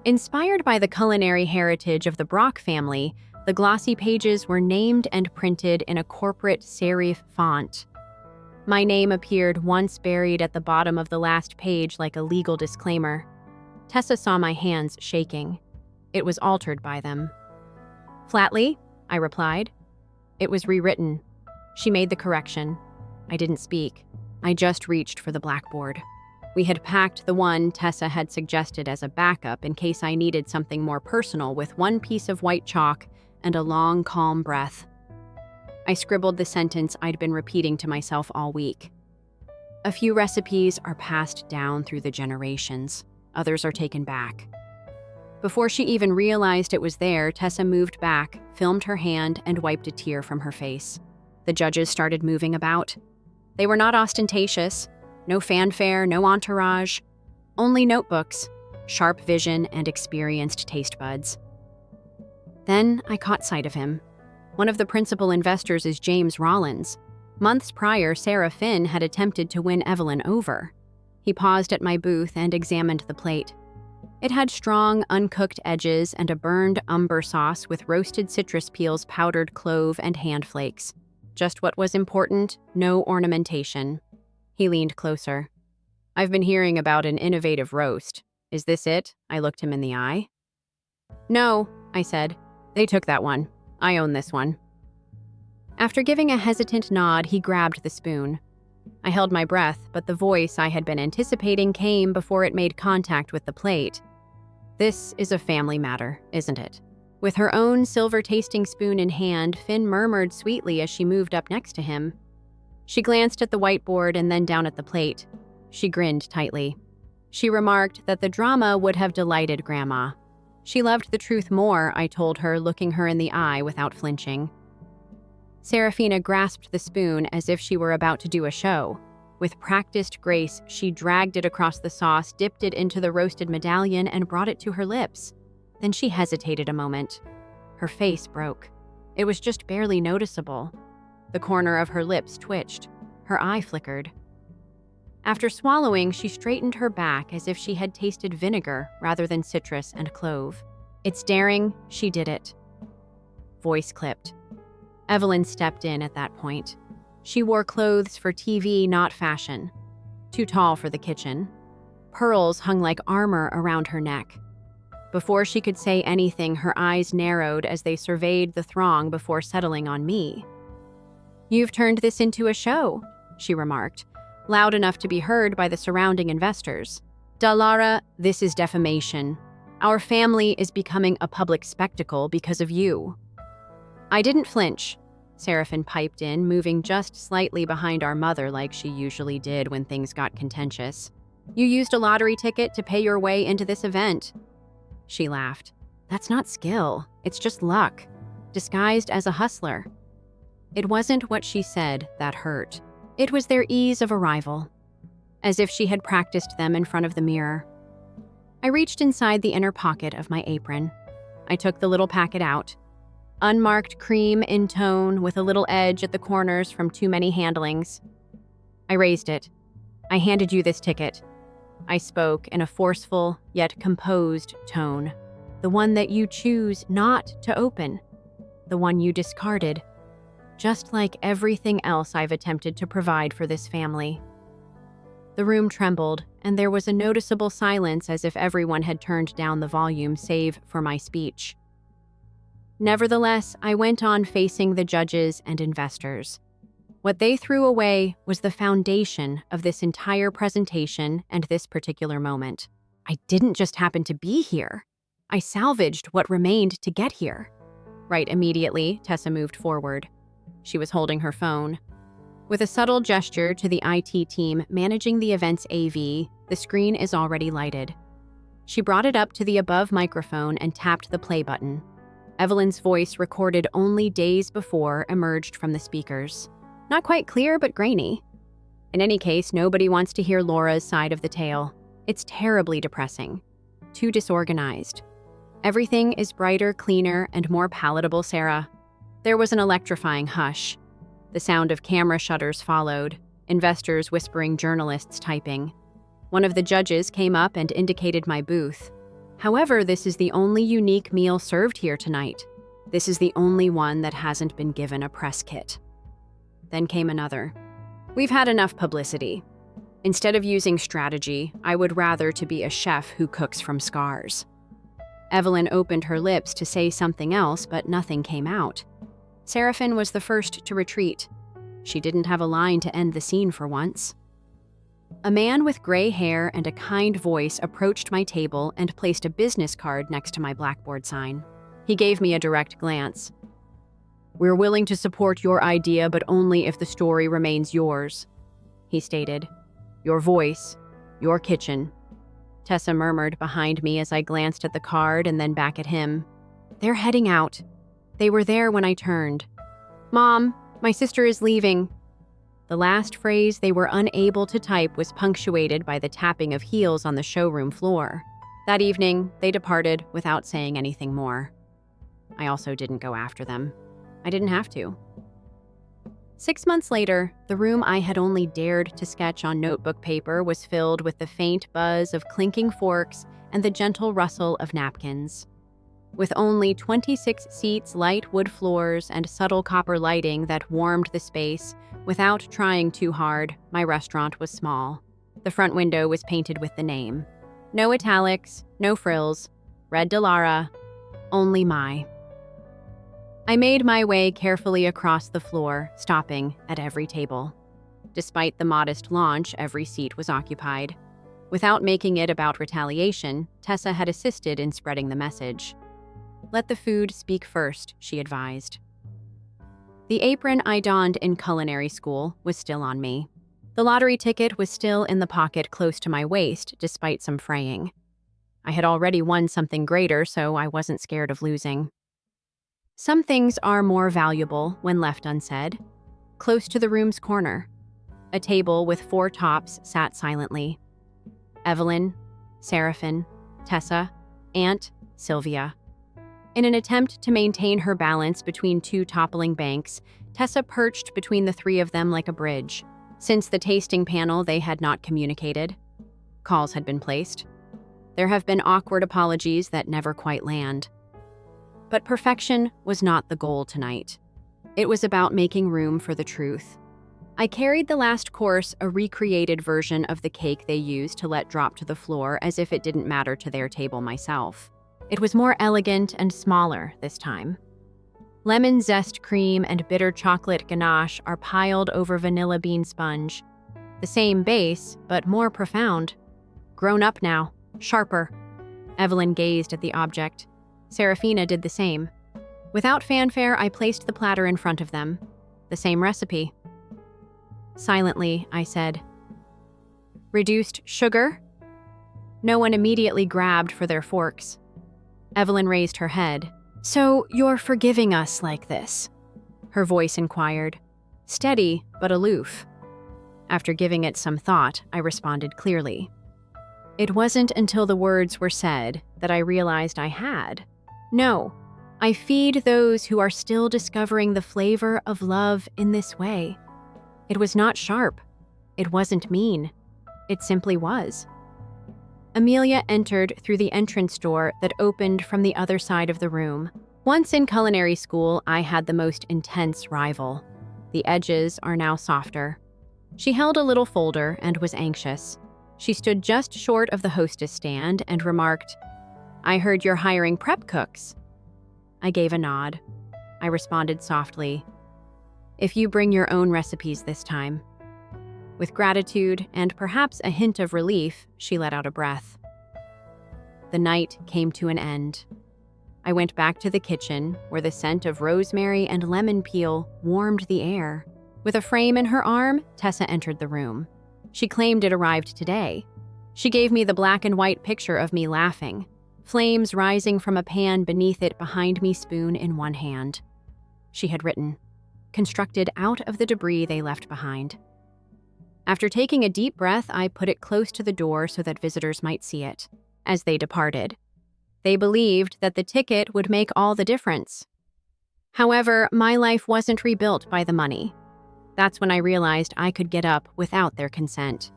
Inspired by the culinary heritage of the Brock family, the glossy pages were named and printed in a corporate serif font. My name appeared once buried at the bottom of the last page like a legal disclaimer. Tessa saw my hands shaking. It was altered by them. Flatly, I replied. It was rewritten. She made the correction. I didn't speak. I just reached for the blackboard. We had packed the one Tessa had suggested as a backup in case I needed something more personal with one piece of white chalk and a long, calm breath. I scribbled the sentence I'd been repeating to myself all week. A few recipes are passed down through the generations. Others are taken back. Before she even realized it was there, Tessa moved back, filmed her hand, and wiped a tear from her face. The judges started moving about. They were not ostentatious. No fanfare, no entourage. Only notebooks, sharp vision, and experienced taste buds. Then I caught sight of him. One of the principal investors is James Rollins. Months prior, Sarah Finn had attempted to win Evelyn over. He paused at my booth and examined the plate. It had strong, uncooked edges and a burned umber sauce with roasted citrus peels, powdered clove, and hand flakes. Just what was important, no ornamentation. He leaned closer. I've been hearing about an innovative roast. Is this it? I looked him in the eye. No, I said. They took that one. I own this one. After giving a hesitant nod, he grabbed the spoon. I held my breath, but the voice I had been anticipating came before it made contact with the plate. This is a family matter, isn't it? With her own silver-tasting spoon in hand, Finn murmured sweetly as she moved up next to him. She glanced at the whiteboard and then down at the plate. She grinned tightly. She remarked that the drama would have delighted Grandma. She loved the truth more, I told her, looking her in the eye without flinching. Serafina grasped the spoon as if she were about to do a show. With practiced grace, she dragged it across the sauce, dipped it into the roasted medallion, and brought it to her lips. Then she hesitated a moment. Her face broke. It was just barely noticeable. The corner of her lips twitched. Her eye flickered. After swallowing, she straightened her back as if she had tasted vinegar rather than citrus and clove. It's daring, she did it. Voice clipped. Evelyn stepped in at that point. She wore clothes for TV, not fashion. Too tall for the kitchen. Pearls hung like armor around her neck. Before she could say anything, her eyes narrowed as they surveyed the throng before settling on me. You've turned this into a show, she remarked, loud enough to be heard by the surrounding investors. Dallara, this is defamation. Our family is becoming a public spectacle because of you. I didn't flinch, Seraphin piped in, moving just slightly behind our mother like she usually did when things got contentious. You used a lottery ticket to pay your way into this event. She laughed. That's not skill, it's just luck, disguised as a hustler. It wasn't what she said that hurt. It was their ease of arrival, as if she had practiced them in front of the mirror. I reached inside the inner pocket of my apron. I took the little packet out. Unmarked cream in tone with a little edge at the corners from too many handlings. I raised it. I handed you this ticket. I spoke in a forceful yet composed tone. The one that you choose not to open. The one you discarded. Just like everything else I've attempted to provide for this family. The room trembled, and there was a noticeable silence as if everyone had turned down the volume save for my speech. Nevertheless, I went on facing the judges and investors. What they threw away was the foundation of this entire presentation and this particular moment. I didn't just happen to be here. I salvaged what remained to get here. Right immediately, Tessa moved forward. She was holding her phone. With a subtle gesture to the IT team managing the event's AV, the screen is already lighted. She brought it up to the above microphone and tapped the play button. Evelyn's voice, recorded only days before, emerged from the speakers. Not quite clear, but grainy. In any case, nobody wants to hear Laura's side of the tale. It's terribly depressing. Too disorganized. Everything is brighter, cleaner, and more palatable, Sarah. There was an electrifying hush. The sound of camera shutters followed, investors whispering, journalists typing. One of the judges came up and indicated my booth. However, this is the only unique meal served here tonight. This is the only one that hasn't been given a press kit. Then came another. We've had enough publicity. Instead of using strategy, I would rather to be a chef who cooks from scars. Evelyn opened her lips to say something else, but nothing came out. Seraphin was the first to retreat. She didn't have a line to end the scene for once. A man with gray hair and a kind voice approached my table and placed a business card next to my blackboard sign. He gave me a direct glance. "We're willing to support your idea, but only if the story remains yours," he stated. "Your voice, your kitchen." Tessa murmured behind me as I glanced at the card and then back at him. "They're heading out. They were there when I turned. Mom, my sister is leaving." The last phrase they were unable to type was punctuated by the tapping of heels on the showroom floor. That evening, they departed without saying anything more. I also didn't go after them. I didn't have to. 6 months later, the room I had only dared to sketch on notebook paper was filled with the faint buzz of clinking forks and the gentle rustle of napkins. With only 26 seats, light wood floors, and subtle copper lighting that warmed the space, without trying too hard, my restaurant was small. The front window was painted with the name. No italics, no frills, Red Delara, only my. I made my way carefully across the floor, stopping at every table. Despite the modest launch, every seat was occupied. Without making it about retaliation, Tessa had assisted in spreading the message. "Let the food speak first," she advised. The apron I donned in culinary school was still on me. The lottery ticket was still in the pocket close to my waist, despite some fraying. I had already won something greater, so I wasn't scared of losing. Some things are more valuable when left unsaid. Close to the room's corner, a table with 4 tops sat silently. Evelyn, Seraphin, Tessa, Aunt, Sylvia. In an attempt to maintain her balance between 2 toppling banks, Tessa perched between the 3 of them like a bridge. Since the tasting panel, they had not communicated. Calls had been placed. There have been awkward apologies that never quite land. But perfection was not the goal tonight. It was about making room for the truth. I carried the last course, a recreated version of the cake they used to let drop to the floor, as if it didn't matter to their table myself. It was more elegant and smaller this time. Lemon zest cream and bitter chocolate ganache are piled over vanilla bean sponge. The same base, but more profound. Grown up now, sharper. Evelyn gazed at the object. Serafina did the same. Without fanfare, I placed the platter in front of them. The same recipe. Silently, I said, "Reduced sugar?" No one immediately grabbed for their forks. Evelyn raised her head. "So you're forgiving us like this?" Her voice inquired, steady but aloof. After giving it some thought, I responded clearly. It wasn't until the words were said that I realized I had. No, I feed those who are still discovering the flavor of love in this way. It was not sharp. It wasn't mean. It simply was. Amelia entered through the entrance door that opened from the other side of the room. Once in culinary school, I had the most intense rival. The edges are now softer. She held a little folder and was anxious. She stood just short of the hostess stand and remarked, "I heard you're hiring prep cooks." I gave a nod. I responded softly, "If you bring your own recipes this time." With gratitude and perhaps a hint of relief, she let out a breath. The night came to an end. I went back to the kitchen, where the scent of rosemary and lemon peel warmed the air. With a frame in her arm, Tessa entered the room. She claimed it arrived today. She gave me the black and white picture of me laughing, flames rising from a pan beneath it, behind me, spoon in one hand. She had written, "Constructed out of the debris they left behind." After taking a deep breath, I put it close to the door so that visitors might see it. As they departed, they believed that the ticket would make all the difference. However, my life wasn't rebuilt by the money. That's when I realized I could get up without their consent.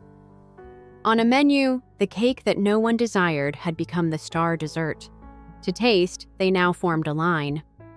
On a menu, the cake that no one desired had become the star dessert. To taste, they now formed a line.